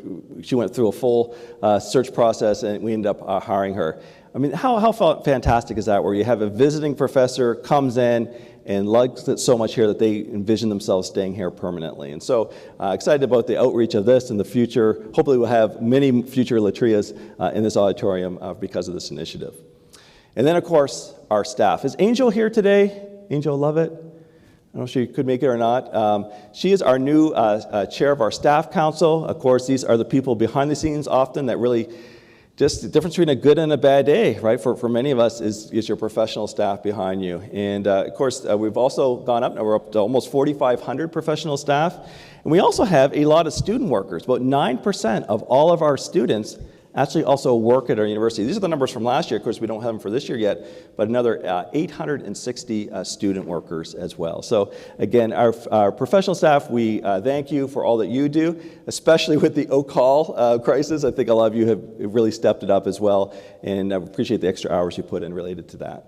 she went through a full search process, and we ended up hiring her. I mean, how fantastic is that, where you have a visiting professor comes in and likes it so much here that they envision themselves staying here permanently. And so excited about the outreach of this in the future. Hopefully we'll have many future Latrias in this auditorium because of this initiative. And then, of course, our staff. Is Angel here today? Angel Lovett? don't know if she could make it or not. She is our new chair of our staff council. Of course, these are the people behind the scenes often that really, just the difference between a good and a bad day, right? For many of us is your professional staff behind you. And of course, we've also gone up, now we're up to almost 4,500 professional staff. And we also have a lot of student workers. About 9% of all of our students actually also work at our university. These are the numbers from last year. Of course, we don't have them for this year yet, but another 860 student workers as well. So again, our professional staff, we thank you for all that you do, especially with the Oak Hall crisis. I think a lot of you have really stepped it up as well, and I appreciate the extra hours you put in related to that.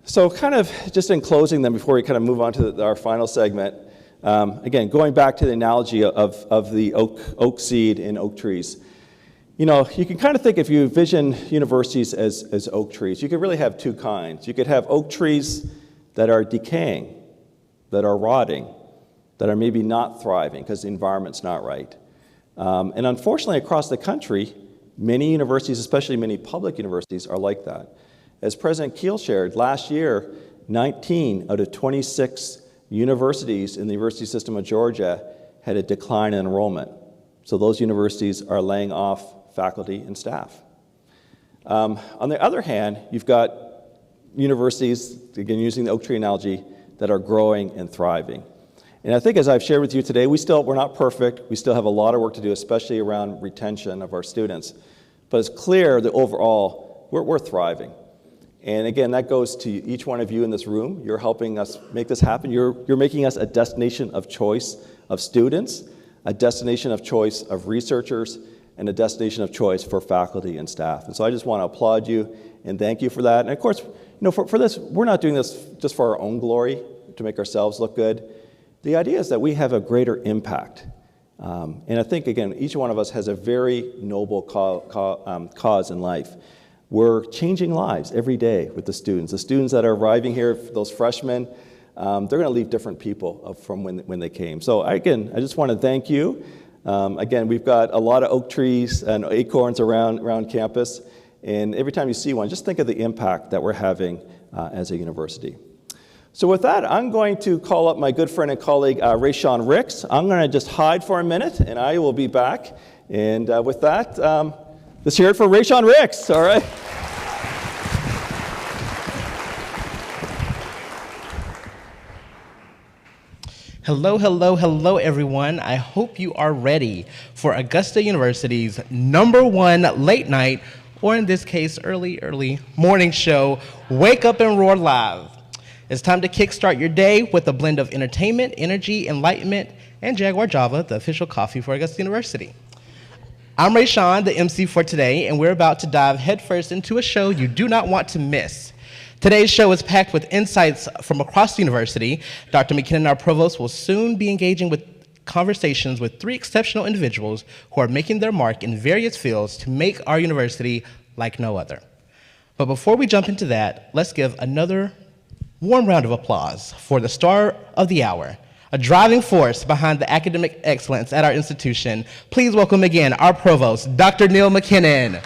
So kind of just in closing then, before we kind of move on to our final segment, again, going back to the analogy of the oak seed in oak trees, you know, you can kind of think if you envision universities as oak trees, you could really have two kinds. You could have oak trees that are decaying, that are rotting, that are maybe not thriving because the environment's not right. And unfortunately, across the country, many universities, especially many public universities, are like that. As President Keel shared, last year, 19 out of 26 universities in the university system of Georgia had a decline in enrollment. So those universities are laying off faculty and staff. On the other hand, you've got universities, again using the oak tree analogy, that are growing and thriving. And I think as I've shared with you today, we're not perfect. We still have a lot of work to do, especially around retention of our students. But it's clear that overall, we're thriving. And again, that goes to each one of you in this room. You're helping us make this happen. You're making us a destination of choice of students, a destination of choice of researchers, and a destination of choice for faculty and staff. And so I just want to applaud you and thank you for that. And of course, you know, for this, we're not doing this just for our own glory, to make ourselves look good. The idea is that we have a greater impact. And I think, again, each one of us has a very noble cause in life. We're changing lives every day with the students. The students that are arriving here, those freshmen, they're going to leave different people from when they came. So again, I just want to thank you. Again, we've got a lot of oak trees and acorns around campus. And every time you see one, just think of the impact that we're having as a university. So with that, I'm going to call up my good friend and colleague, Rayshawn Ricks. I'm going to just hide for a minute, and I will be back. And with that, let's hear it for Rayshawn Ricks, all right? Hello, hello, hello, everyone. I hope you are ready for Augusta University's #1 late night, or in this case, early morning show, Wake Up and Roar Live. It's time to kickstart your day with a blend of entertainment, energy, enlightenment, and Jaguar Java, the official coffee for Augusta University. I'm Rayshawn, the MC for today, and we're about to dive headfirst into a show you do not want to miss. Today's show is packed with insights from across the university. Dr. MacKinnon, our provost, will soon be engaging with conversations with 3 exceptional individuals who are making their mark in various fields to make our university like no other. But before we jump into that, let's give another warm round of applause for the star of the hour, a driving force behind the academic excellence at our institution. Please welcome again our provost, Dr. Neil MacKinnon.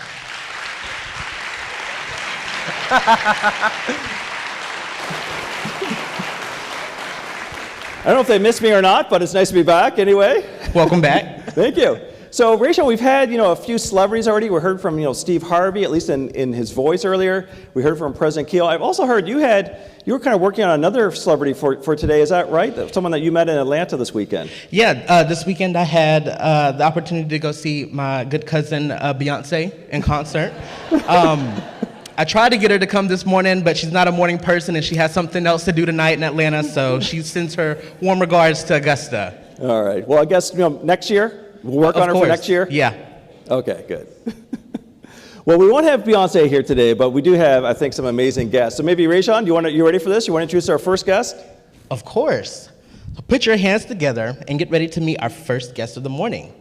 I don't know if they missed me or not, but it's nice to be back anyway. Welcome back. Thank you. So, Rachel, we've had, a few celebrities already. We heard from, Steve Harvey, at least in his voice earlier. We heard from President Keel. I've also heard you were kind of working on another celebrity for today. Is that right? Someone that you met in Atlanta this weekend. Yeah, this weekend I had the opportunity to go see my good cousin Beyonce in concert. I tried to get her to come this morning, but she's not a morning person, and she has something else to do tonight in Atlanta, so she sends her warm regards to Augusta. All right. Well, I guess next year? We'll work on her for next year? Yeah. Okay, good. Well, we won't have Beyonce here today, but we do have, I think, some amazing guests. So maybe, Rayshawn, you ready for this? You want to introduce our first guest? Of course. Put your hands together and get ready to meet our first guest of the morning.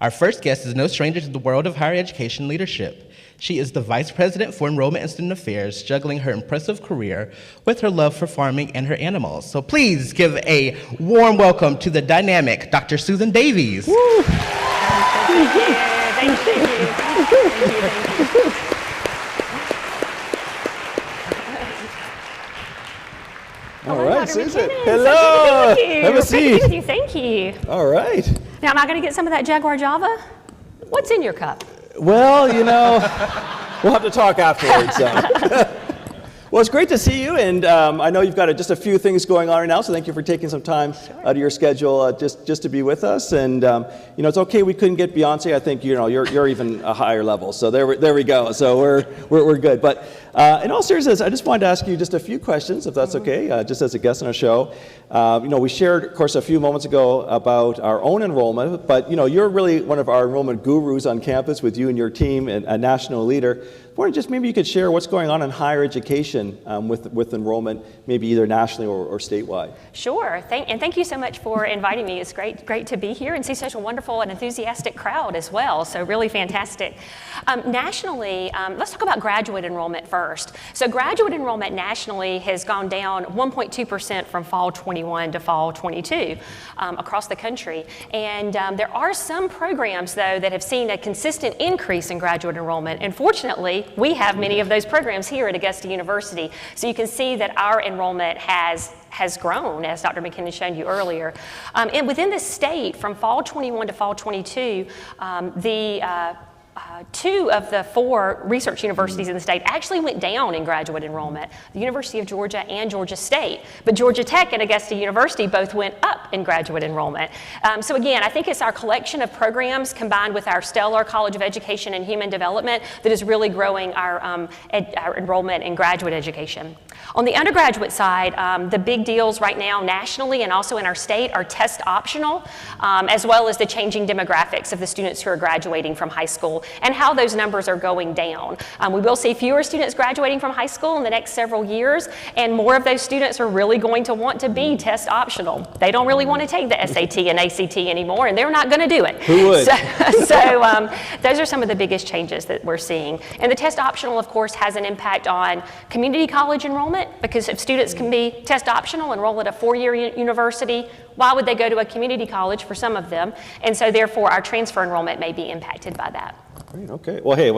Our first guest is no stranger to the world of higher education leadership. She is the Vice President for Enrollment and Student Affairs, juggling her impressive career with her love for farming and her animals. So please give a warm welcome to the dynamic Dr. Susan Davies. Woo. Thank you. Thank you. All right, Dr. Susan. MacKinnon. Hello. So good to be with you. Have a Great to be seat. with you. Thank you. All right. Now, am I going to get some of that Jaguar Java? What's in your cup? Well, we'll have to talk afterwards. Well, it's great to see you, and I know you've got just a few things going on right now, so thank you for taking some time out of your schedule just to be with us. And it's okay we couldn't get Beyonce. I think you're even a higher level, so there we go. So we're good. But in all seriousness, I just wanted to ask you just a few questions, if that's okay, just as a guest on our show. We shared, of course, a few moments ago about our own enrollment, but you're really one of our enrollment gurus on campus with you and your team, and a national leader. Or just maybe you could share what's going on in higher education with enrollment, maybe either nationally or statewide. Sure. Thank you so much for inviting me. It's great to be here and see such a wonderful and enthusiastic crowd as well. So really fantastic. Nationally, let's talk about graduate enrollment first. So graduate enrollment nationally has gone down 1.2% from fall 21 to fall 22 across the country. And there are some programs, though, that have seen a consistent increase in graduate enrollment. And fortunately, we have many of those programs here at Augusta University. So you can see that our enrollment has grown, as Dr. MacKinnon showed you earlier. And within the state, from fall 21 to fall 22, two of the four research universities in the state actually went down in graduate enrollment, the University of Georgia and Georgia State. But Georgia Tech and Augusta University both went up in graduate enrollment. So again, I think it's our collection of programs combined with our stellar College of Education and Human Development that is really growing our enrollment in graduate education. On the undergraduate side, the big deals right now nationally and also in our state are test optional, as well as the changing demographics of the students who are graduating from high school and how those numbers are going down. We will see fewer students graduating from high school in the next several years, and more of those students are really going to want to be test optional. They don't really want to take the SAT and ACT anymore, and they're not going to do it. Who would? So those are some of the biggest changes that we're seeing. And the test optional, of course, has an impact on community college enrollment, because if students can be test optional, enroll at a four-year university, why would they go to a community college for some of them? And so therefore, our transfer enrollment may be impacted by that. Great, okay. Well, hey,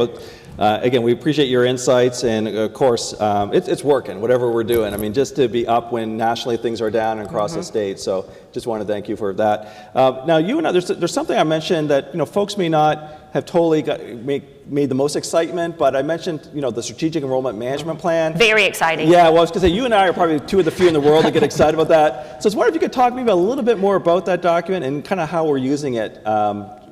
again, we appreciate your insights, and of course, it's working, whatever we're doing. I mean, just to be up when nationally things are down and across the state, so just want to thank you for that. Now, you and I, there's something I mentioned that, folks may not have totally made the most excitement, but I mentioned, the strategic enrollment management plan. Very exciting. Yeah, well, I was going to say, you and I are probably two of the few in the world that get excited about that. So I was wondering if you could talk maybe a little bit more about that document and kind of how we're using it,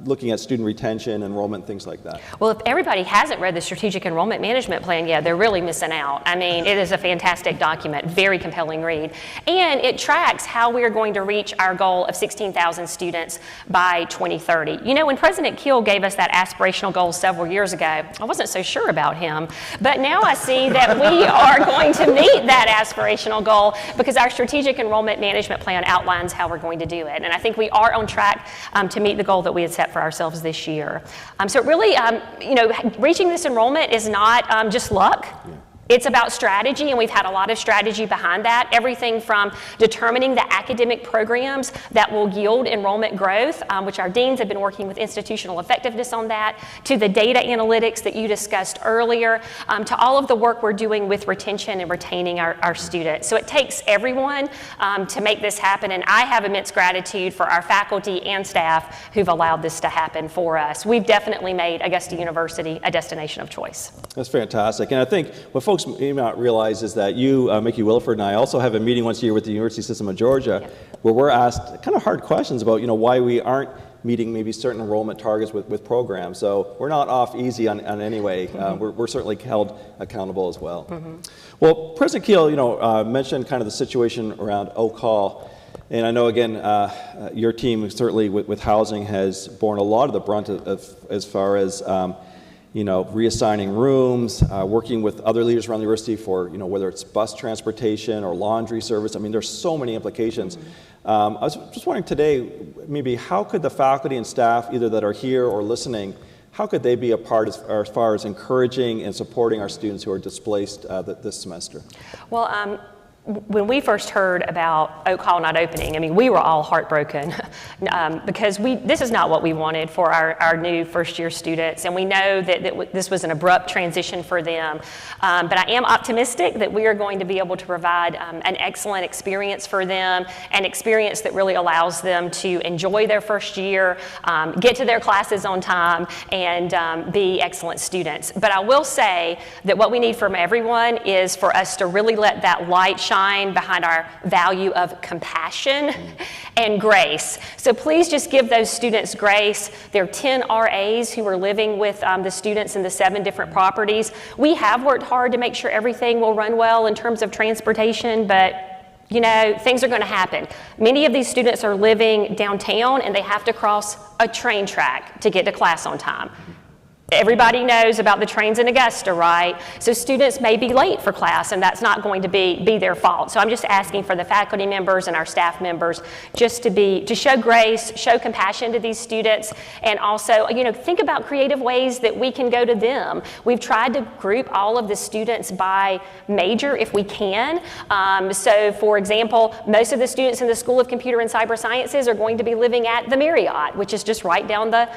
looking at student retention, enrollment, things like that. Well, if everybody hasn't read the Strategic Enrollment Management Plan yet, they're really missing out. I mean, it is a fantastic document, very compelling read. And it tracks how we are going to reach our goal of 16,000 students by 2030. When President Kiel gave us that aspirational goal several years ago, I wasn't so sure about him. But now I see that we are going to meet that aspirational goal because our Strategic Enrollment Management Plan outlines how we're going to do it. And I think we are on track to meet the goal that we had set for ourselves this year. So really, reaching this enrollment is not just luck. Yeah. It's about strategy, and we've had a lot of strategy behind that. Everything from determining the academic programs that will yield enrollment growth, which our deans have been working with institutional effectiveness on that, to the data analytics that you discussed earlier, to all of the work we're doing with retention and retaining our students. So it takes everyone to make this happen, and I have immense gratitude for our faculty and staff who've allowed this to happen for us. We've definitely made Augusta University a destination of choice. That's fantastic. And I think what folks may not realize is that you, Mickey Williford, and I also have a meeting once a year with the University System of Georgia, where we're asked kind of hard questions about, why we aren't meeting maybe certain enrollment targets with programs. So we're not off easy on any way. We're certainly held accountable as well. Well, President Kiel, mentioned kind of the situation around Oak Hall. And I know, again, your team certainly with housing has borne a lot of the brunt of as far as reassigning rooms, working with other leaders around the university for, whether it's bus transportation or laundry service. I mean, there's so many implications. I was just wondering today, maybe how could the faculty and staff, either that are here or listening, how could they be a part as far as encouraging and supporting our students who are displaced this semester? Well, when we first heard about Oak Hall not opening, I mean, we were all heartbroken because this is not what we wanted for our new first-year students, and we know that this was an abrupt transition for them. But I am optimistic that we are going to be able to provide an excellent experience for them, an experience that really allows them to enjoy their first year, get to their classes on time, and be excellent students. But I will say that what we need from everyone is for us to really let that light shine behind our value of compassion and grace. So please just give those students grace. There are 10 RAs who are living with the students in the 7 different properties. We have worked hard to make sure everything will run well in terms of transportation, but you know, things are going to happen. Many of these students are living downtown and they have to cross a train track to get to class on time. Everybody knows about the trains in Augusta, right? So students may be late for class, and that's not going to be their fault. So I'm just asking for the faculty members and our staff members just to show grace, show compassion to these students, and also, you know, think about creative ways that we can go to them. We've tried to group all of the students by major if we can. So for example, most of the students in the School of Computer and Cyber Sciences are going to be living at the Marriott, which is just right down the,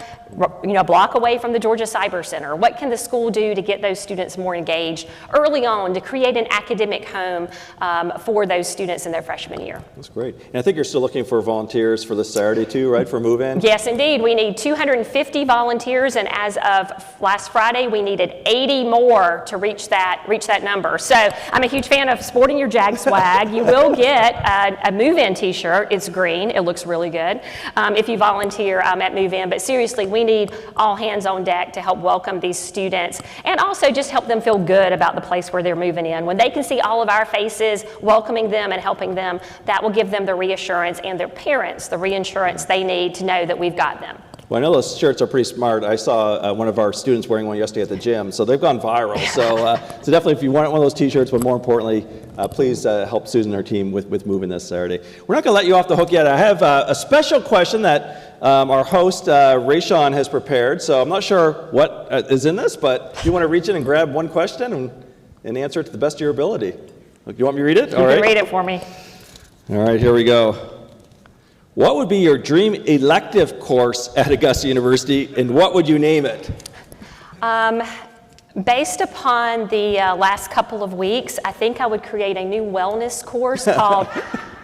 block away from the Georgia Cyber Center. What can the school do to get those students more engaged early on to create an academic home for those students in their freshman year? That's great. And I think you're still looking for volunteers for this Saturday too, right, for move-in? Yes, indeed. We need 250 volunteers, and as of last Friday, we needed 80 more to reach that number. So I'm a huge fan of sporting your JAG swag. You will get a move-in t-shirt. It's green. It looks really good if you volunteer at move-in. But seriously, we need all hands on deck to help welcome these students and also just help them feel good about the place where they're moving in. When they can see all of our faces welcoming them and helping them, that will give them the reassurance and their parents the reinsurance they need to know that we've got them. Well, I know those shirts are pretty smart. I saw one of our students wearing one yesterday at the gym, so they've gone viral. So, so definitely if you want one of those t-shirts, but more importantly, please help Susan and her team with moving this Saturday. We're not going to let you off the hook yet. I have a special question that our host, Rayshawn, has prepared. So I'm not sure what is in this, but if you want to reach in and grab one question and answer it to the best of your ability. You want me to read it? You can read it for me. All right, here we go. What would be your dream elective course at Augusta University, and what would you name it? Based upon the last couple of weeks, I think I would create a new wellness course called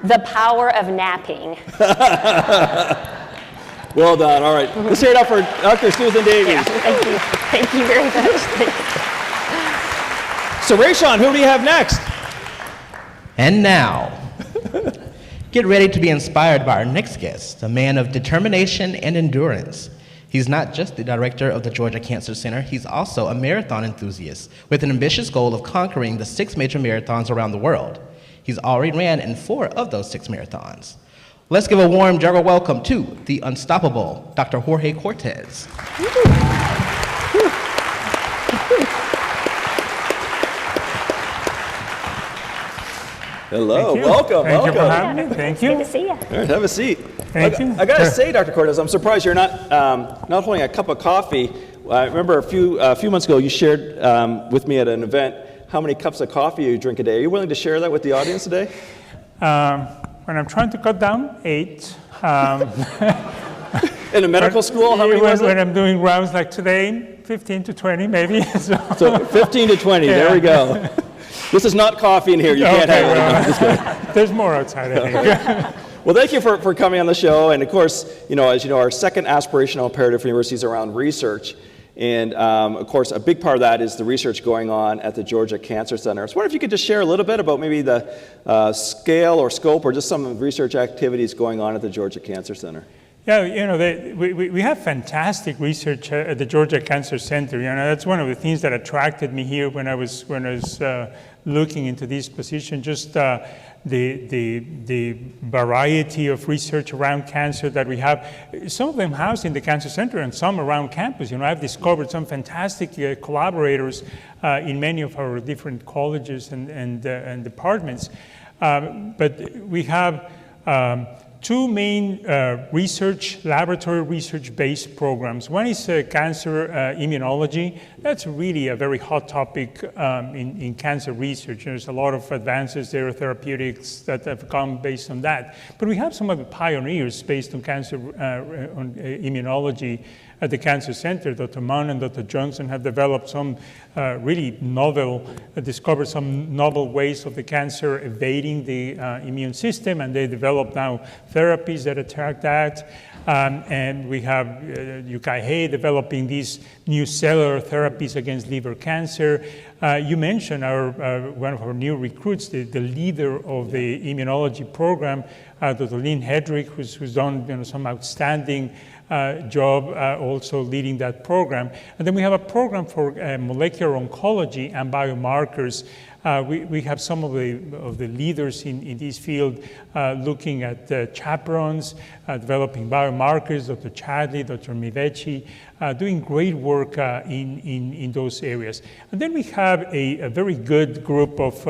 The Power of Napping. Well done. All right. Let's hear it up for Dr. Susan Davies. Yeah, thank you. Thank you very much. So, Rayshawn, who do you have next? And now, get ready to be inspired by our next guest, a man of determination and endurance. He's not just the director of the Georgia Cancer Center, he's also a marathon enthusiast with an ambitious goal of conquering the 6 major marathons around the world. He's already ran in 4 of those 6 marathons. Let's give a warm juggle welcome to the unstoppable Dr. Jorge Cortez. Hello, welcome. Thank you for having me. Thank you. Good to see you. All right, have a seat. Thank you. I gotta say, Dr. Cortez, I'm surprised you're not holding a cup of coffee. I remember a few months ago you shared with me at an event how many cups of coffee you drink a day. Are you willing to share that with the audience today? When I'm trying to cut down, 8. In a medical school, how many was it? When I'm doing rounds like today, 15 to 20 maybe. So 15 to 20, There we go. This is not coffee in here. You can't have it. No, there's more outside, I think. Well, thank you for coming on the show. And of course, as you know, our second aspirational imperative for universities is around research. And of course, a big part of that is the research going on at the Georgia Cancer Center. So I wonder if you could just share a little bit about maybe the scale or scope or just some of the research activities going on at the Georgia Cancer Center. Yeah, we have fantastic research at the Georgia Cancer Center. That's one of the things that attracted me here when I was looking into this position. Just the variety of research around cancer that we have. Some of them housed in the Cancer Center and some around campus. I've discovered some fantastic collaborators in many of our different colleges and departments. But we have two main laboratory research-based programs. One is cancer immunology. That's really a very hot topic in cancer research. There's a lot of advances there, therapeutics that have come based on that. But we have some of the pioneers based on cancer immunology at the Cancer Center. Dr. Munn and Dr. Johnson have developed some really novel, discovered some novel ways of the cancer evading the immune system, and they develop now therapies that attack that. And we have Yukai Hei developing these new cellular therapies against liver cancer. You mentioned one of our new recruits, the leader of the immunology program, Dr. Lynn Hedrick, who's done some outstanding job also leading that program. And then we have a program for molecular oncology and biomarkers. We have some of the leaders in this field looking at chaperones, developing biomarkers, Dr. Chadley, Dr. Mivechi, doing great work in those areas. And then we have a very good group of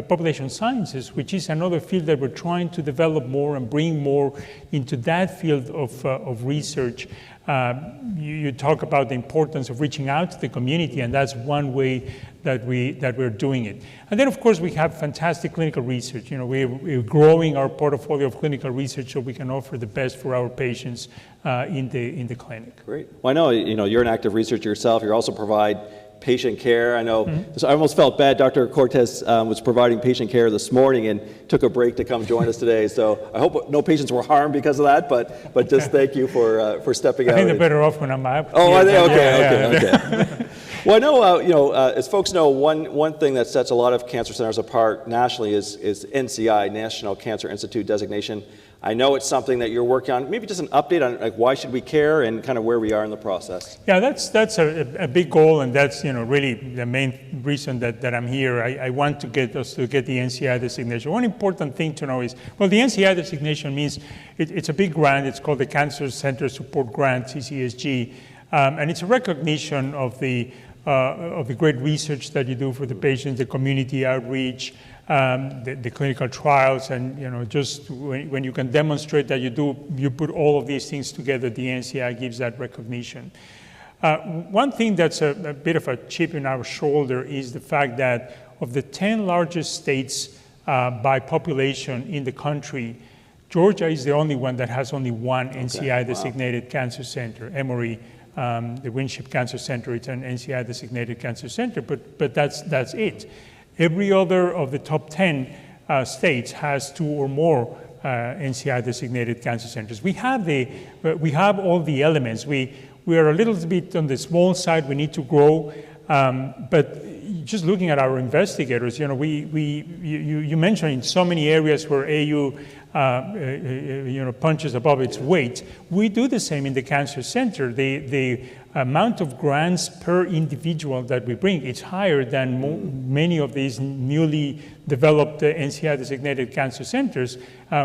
population sciences, which is another field that we're trying to develop more and bring more into that field of research. You talk about the importance of reaching out to the community, and that's one way that we're doing it. And then, of course, we have fantastic clinical research. We're growing our portfolio of clinical research so we can offer the best for our patients in the clinic. Great. Well, I know you're an active researcher yourself. You also provide patient care. I know, I almost felt bad. Dr. Cortez was providing patient care this morning and took a break to come join us today. So I hope no patients were harmed because of that, but just thank you for stepping out. I think they're better off when I'm out. Oh, okay. Well, I know, as folks know, one thing that sets a lot of cancer centers apart nationally is NCI, National Cancer Institute designation. I know it's something that you're working on. Maybe just an update on why should we care and kind of where we are in the process. Yeah, that's a big goal, and that's really the main reason that I'm here. I want to get us to get the NCI designation. One important thing to know is, well, the NCI designation means it's a big grant. It's called the Cancer Center Support Grant, CCSG, and it's a recognition of the great research that you do for the patients, the community outreach, the clinical trials, and just when you can demonstrate that you put all of these things together, the NCI gives that recognition. One thing that's a bit of a chip in our shoulder is the fact that of the 10 largest states by population in the country, Georgia is the only one that has only one NCI designated cancer center, Emory. The Winship Cancer Center, it's an NCI designated cancer center, but that's it. Every other of the top 10 states has 2 or more NCI designated cancer centers. We have all the elements. We are a little bit on the small side. We need to grow, but just looking at our investigators, you mentioned in so many areas where AU punches above its weight. We do the same in the cancer center. The amount of grants per individual that we bring is higher than many of these newly developed NCI designated cancer centers.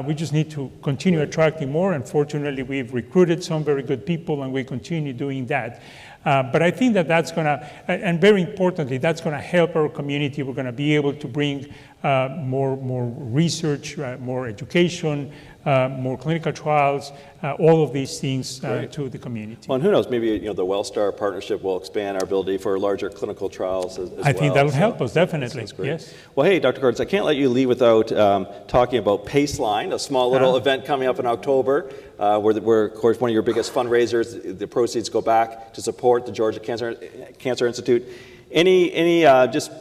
We just need to continue attracting more, and fortunately we've recruited some very good people, and we continue doing that. But I think that's going to, and very importantly, that's going to help our community. We're going to be able to bring more research, more education, more clinical trials, all of these things to the community. Well, and who knows, maybe the WellStar partnership will expand our ability for larger clinical trials as well. I think that'll help us, definitely. That's great. Yes. Well, hey, Dr. Cortez, I can't let you leave without talking about Paceline, a small little event coming up in October, where, of course, one of your biggest fundraisers, the proceeds go back to support the Georgia Cancer Institute. Any just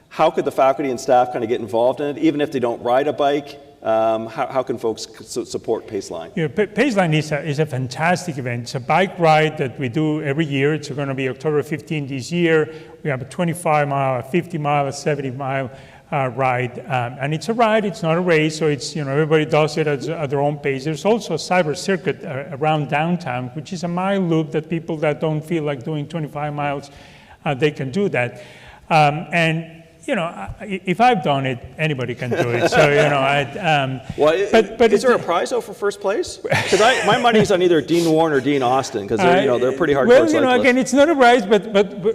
how could the faculty and staff kind of get involved in it, even if they don't ride a bike? How can folks support Paceline? Paceline is a fantastic event. It's a bike ride that we do every year. It's going to be October 15 this year. We have a 25-mile, a 50-mile, a 70-mile ride. And it's a ride, it's not a race, so it's, everybody does it at their own pace. There's also a cyber circuit around downtown, which is a mile loop that people that don't feel like doing 25 miles, they can do that. And if I've done it, anybody can do it. So, but is there a prize though for first place? Because my money's on either Dean Warren or Dean Austin, because they're pretty hardcore cyclists. Again, it's not a prize, but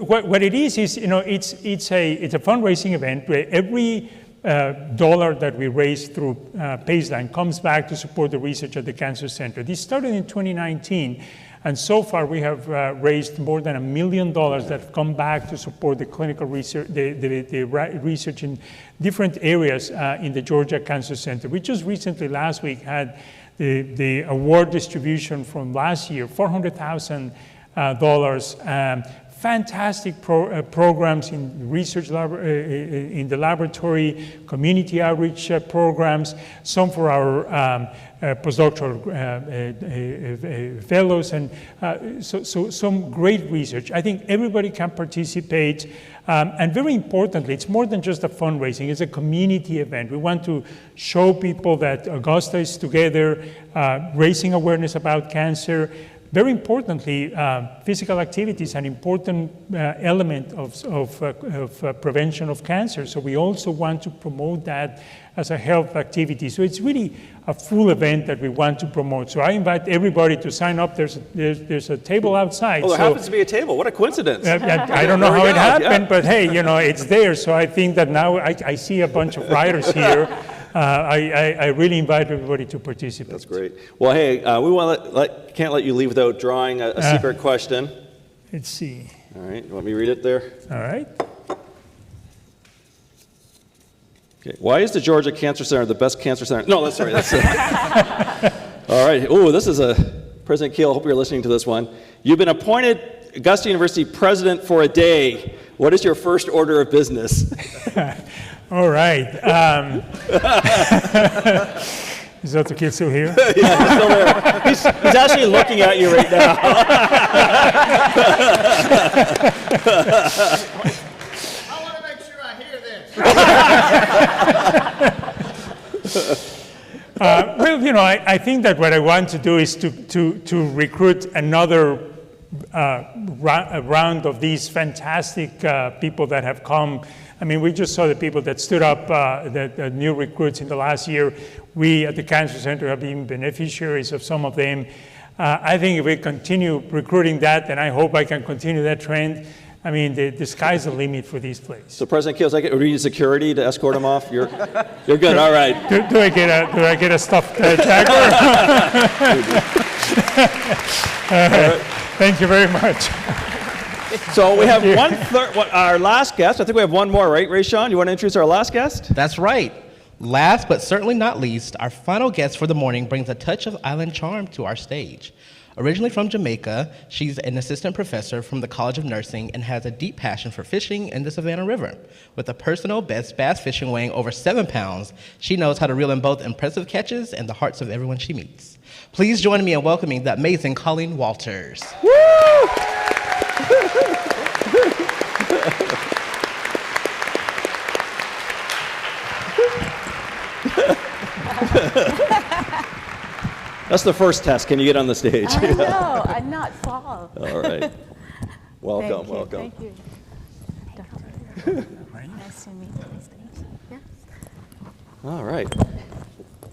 what it is it's a fundraising event where every dollar that we raised through Paceline comes back to support the research at the Cancer Center. This started in 2019, and so far we have raised more than $1 million that have come back to support the clinical research, the research in different areas in the Georgia Cancer Center. We just recently, last week, had the award distribution from last year, $400,000. Fantastic programs in research in the laboratory, community outreach programs, some for our postdoctoral fellows, and so some great research. I think everybody can participate, and very importantly, it's more than just a fundraising, it's a community event. We want to show people that Augusta is together, raising awareness about cancer. Very importantly, physical activity is an important element of prevention of cancer. So we also want to promote that as a health activity. So it's really a full event that we want to promote. So I invite everybody to sign up. There's a table outside. Oh, there happens to be a table. What a coincidence. I don't know how it happened, but hey, it's there. So I think that now I see a bunch of writers here. I really invite everybody to participate. That's great. Well, hey, we can't let you leave without drawing a secret question. Let's see. All right, you want me to read it there? All right. Okay. Why is the Georgia Cancer Center the best cancer center? No, that's right. All right. Oh, this is President Keel, I hope you're listening to this one. You've been appointed Augusta University president for a day. What is your first order of business? All right. Is Dr. Keel still here? Yeah, he's still there. He's actually looking at you right now. I want to make sure I hear this. Well, I think that what I want to do is to recruit another round of these fantastic people that have come. I mean, we just saw the people that stood up, the new recruits in the last year. We at the Cancer Center have been beneficiaries of some of them. I think if we continue recruiting that, then I hope I can continue that trend. I mean, the sky's the limit for this place. So President Keel, do you need security to escort him off? You're good. All right. Do I get a stuffed jaguar? Thank you very much. So we have our last guest. I think we have one more, right, Rayshawn? You want to introduce our last guest? That's right. Last but certainly not least, our final guest for the morning brings a touch of island charm to our stage. Originally from Jamaica, she's an assistant professor from the College of Nursing and has a deep passion for fishing in the Savannah River. With a personal best bass fishing weighing over 7 pounds, she knows how to reel in both impressive catches and the hearts of everyone she meets. Please join me in welcoming the amazing Colleen Walters. Woo! That's the first test. Can you get on the stage? I know, I'm not fall. All right. Welcome, Thank you. Nice to meet you on stage. Yeah. All right.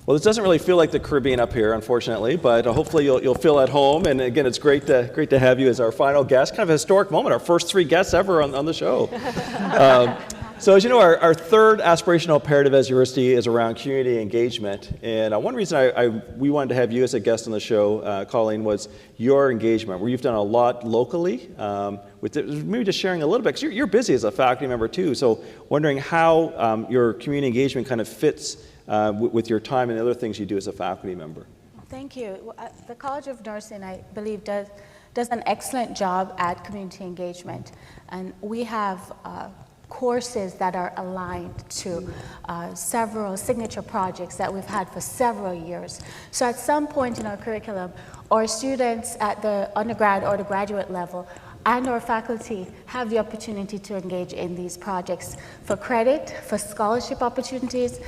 Well, this doesn't really feel like the Caribbean up here, unfortunately, but hopefully you'll feel at home. And again, it's great to have you as our final guest. Kind of a historic moment, our first 3 guests ever on the show. So as you know, our third aspirational imperative as a university is around community engagement. And one reason we wanted to have you as a guest on the show, Colleen, was your engagement, where you've done a lot locally. Maybe just sharing a little bit, because you're busy as a faculty member too. So wondering how your community engagement kind of fits with your time and the other things you do as a faculty member. Thank you. The College of Nursing, I believe, does an excellent job at community engagement. And we have courses that are aligned to several signature projects that we've had for several years. So at some point in our curriculum, our students at the undergrad or the graduate level and our faculty have the opportunity to engage in these projects for credit, for scholarship opportunities.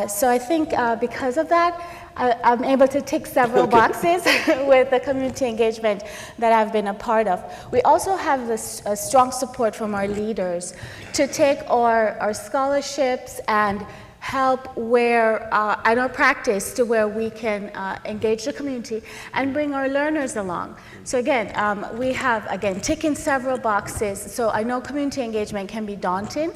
So I think because of that, I'm able to tick several boxes with the community engagement that I've been a part of. We also have this strong support from our leaders to take our scholarships and help and our practice to where we can engage the community and bring our learners along. So again, we have, ticking several boxes. So I know community engagement can be daunting,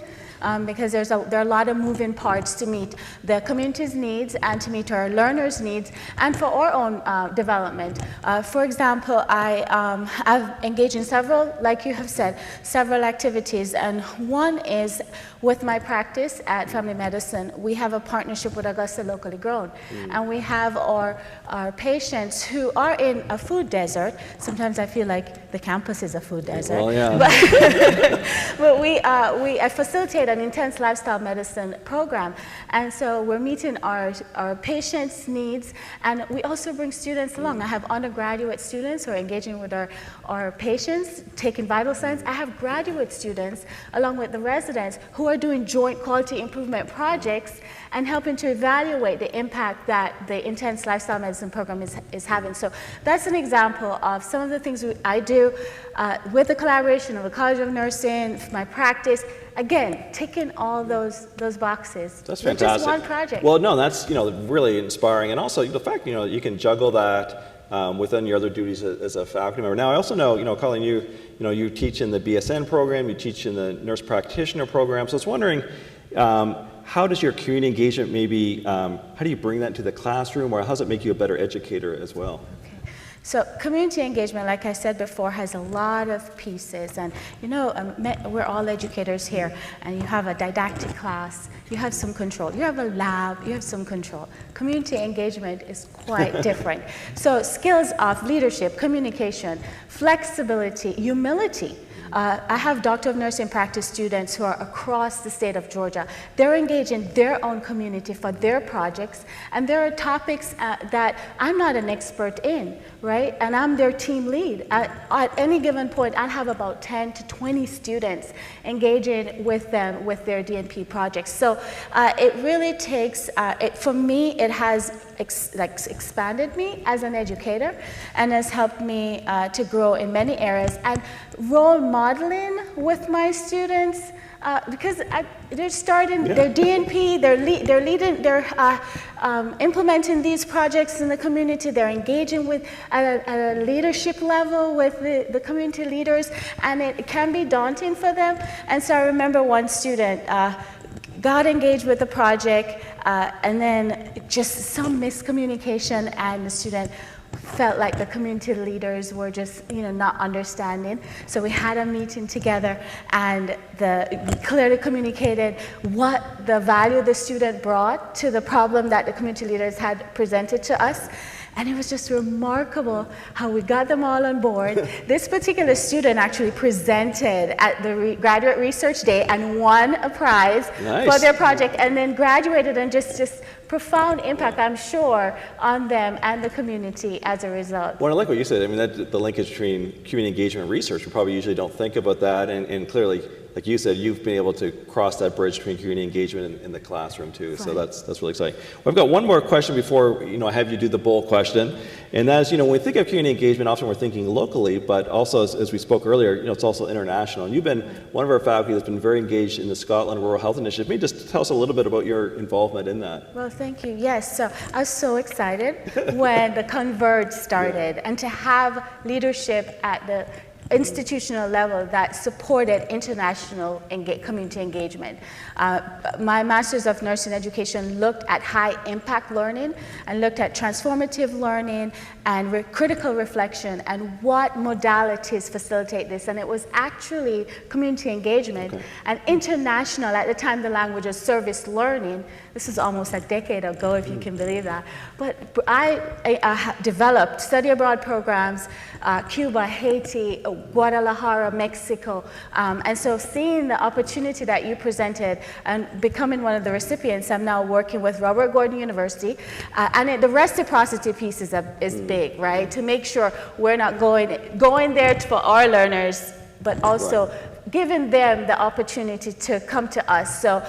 because there are a lot of moving parts to meet the community's needs and to meet our learners' needs and for our own development. For example, I've engaged in several, like you have said, several activities, and one is with my practice at family medicine, we have a partnership with Augusta Locally Grown, and we have our patients who are in a food desert. Sometimes I feel like the campus is a food desert. Well, yeah. But we facilitate an intense lifestyle medicine program, and so we're meeting our patients' needs, and we also bring students along. I have undergraduate students who are engaging with our patients, taking vital signs. I have graduate students along with the residents who are doing joint quality improvement projects and helping to evaluate the impact that the intense lifestyle medicine program is having. So that's an example of some of the things I do with the collaboration of the College of Nursing, my practice. Again, ticking all those boxes. That's with fantastic. just one project. Well, no, that's really inspiring, and also the fact you can juggle that within your other duties as a faculty member. Now, I also know, Colleen, you teach in the BSN program, you teach in the nurse practitioner program. So I was wondering, how does your community engagement how do you bring that into the classroom, or how does it make you a better educator as well? So community engagement, like I said before, has a lot of pieces, and we're all educators here, and you have a didactic class, you have some control, you have a lab, you have some control. Community engagement is quite different. So skills of leadership, communication, flexibility, humility. I have Doctor of Nursing practice students who are across the state of Georgia. They're engaged in their own community for their projects, and there are topics that I'm not an expert in, right? And I'm their team lead. At any given point, I have about 10 to 20 students engaging with them with their DNP projects. So it really takes, for me, it has expanded me as an educator and has helped me to grow in many areas. And role modeling with my students, because they're starting their DNP, they're leading, they're implementing these projects in the community, they're engaging with at a leadership level with the community leaders, and it can be daunting for them. And so I remember one student got engaged with the project, and then just some miscommunication, and the student felt like the community leaders were just, not understanding. So we had a meeting together, and we clearly communicated what the value the student brought to the problem that the community leaders had presented to us. And it was just remarkable how we got them all on board. This particular student actually presented at the Graduate Research Day and won a prize for their project, and then graduated, and just profound impact, I'm sure, on them and the community as a result. Well, I like what you said. I mean, the linkage between community engagement and research, we probably usually don't think about that, and clearly, like you said, you've been able to cross that bridge between community engagement in the classroom too. Right. So that's really exciting. Well, I've got one more question before I have you do the bowl question, and that is, when we think of community engagement, often we're thinking locally, but also as we spoke earlier, it's also international. And you've been one of our faculty that's been very engaged in the Scotland Rural Health Initiative. Maybe just tell us a little bit about your involvement in that. Well, thank you. Yes, so I was so excited when the Converge started, and to have leadership at the institutional level that supported international community engagement. My Master's of Nursing Education looked at high impact learning and looked at transformative learning and critical reflection and what modalities facilitate this. And it was actually community engagement and international, at the time the language was service learning. This is almost a decade ago, if you can believe that. But I developed study abroad programs, Cuba, Haiti, Guadalajara, Mexico. And so seeing the opportunity that you presented and becoming one of the recipients, I'm now working with Robert Gordon University. And the reciprocity piece is big, right? To make sure we're not going there for our learners, but also giving them the opportunity to come to us. So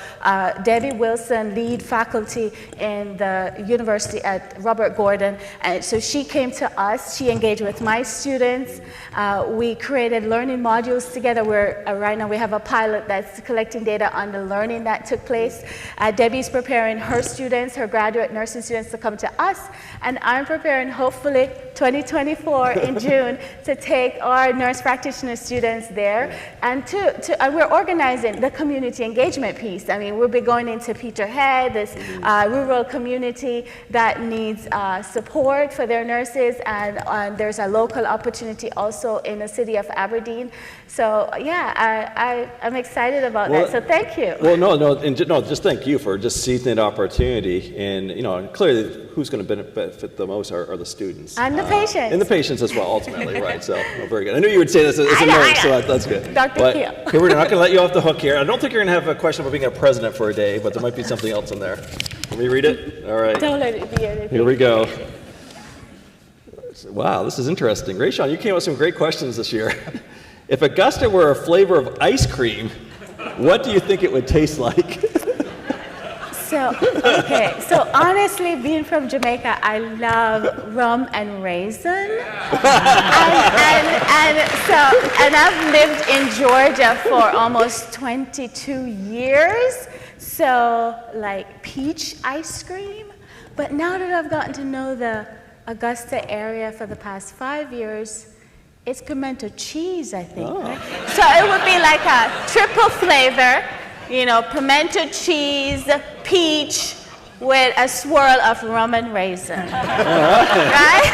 Debbie Wilson, lead faculty in the university at Robert Gordon, and so she came to us, she engaged with my students. We created learning modules together where right now we have a pilot that's collecting data on the learning that took place. Debbie's preparing her students, her graduate nursing students, to come to us, and I'm preparing, hopefully 2024 in June, to take our nurse practitioner students there and and we're organizing the community engagement piece. I mean, we'll be going into Peterhead, this rural community that needs support for their nurses, and there's a local opportunity also in the city of Aberdeen. So yeah, I'm excited about that. So thank you. Well, no, just thank you for just seizing the opportunity, and clearly, who's going to benefit the most are the students And the patients. and the patients as well, ultimately, right? So, very good. I knew you would say this as a nurse, so that's good. Dr. But Keel. here we're not going to let you off the hook here. I don't think you're going to have a question about being a president for a day, but there might be something else in there. Let me read it. All right. Don't let it be anything. Here we go. Wow, this is interesting. Rayshawn, you came up with some great questions this year. If Augusta were a flavor of ice cream, what do you think it would taste like? So honestly, being from Jamaica, I love rum and raisin. and I've lived in Georgia for almost 22 years. So like peach ice cream. But now that I've gotten to know the Augusta area for the past 5 years, it's pimento cheese, I think. Oh. Right? So it would be like a triple flavor, pimento cheese, peach, with a swirl of rum and raisin. Right?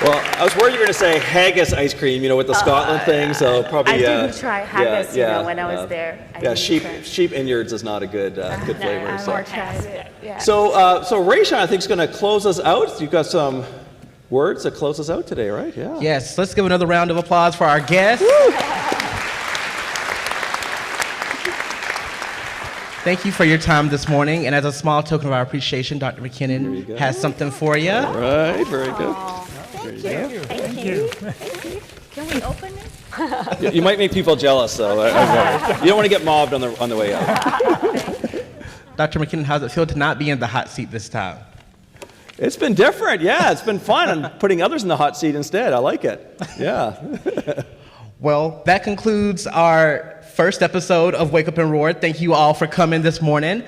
Well, I was worried you were going to say haggis ice cream, with the Scotland thing, so probably... I didn't try haggis, when I was there. Sheep innards is not a good flavor. I've never tried it. Yeah. So Rayshawn, I think, is going to close us out. You've got some words to close us out today, right? Yeah. Yes, let's give another round of applause for our guests. Thank you for your time this morning, and as a small token of our appreciation, Dr. MacKinnon has something for you. All right, very good. Thank you. Can we open it? You might make people jealous, though. You don't want to get mobbed on the way out. Dr. MacKinnon, how does it feel to not be in the hot seat this time? It's been different, yeah. It's been fun. I'm putting others in the hot seat instead. I like it. Yeah. Well, that concludes our first episode of Wake Up and Roar. Thank you all for coming this morning.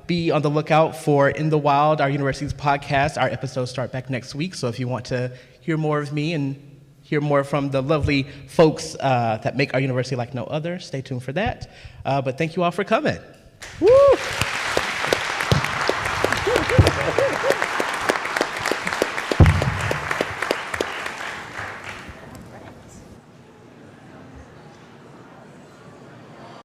Be on the lookout for In the Wild, our university's podcast. Our episodes start back next week, so if you want to hear more of me and hear more from the lovely folks that make our university like no other, stay tuned for that. But thank you all for coming. Woo!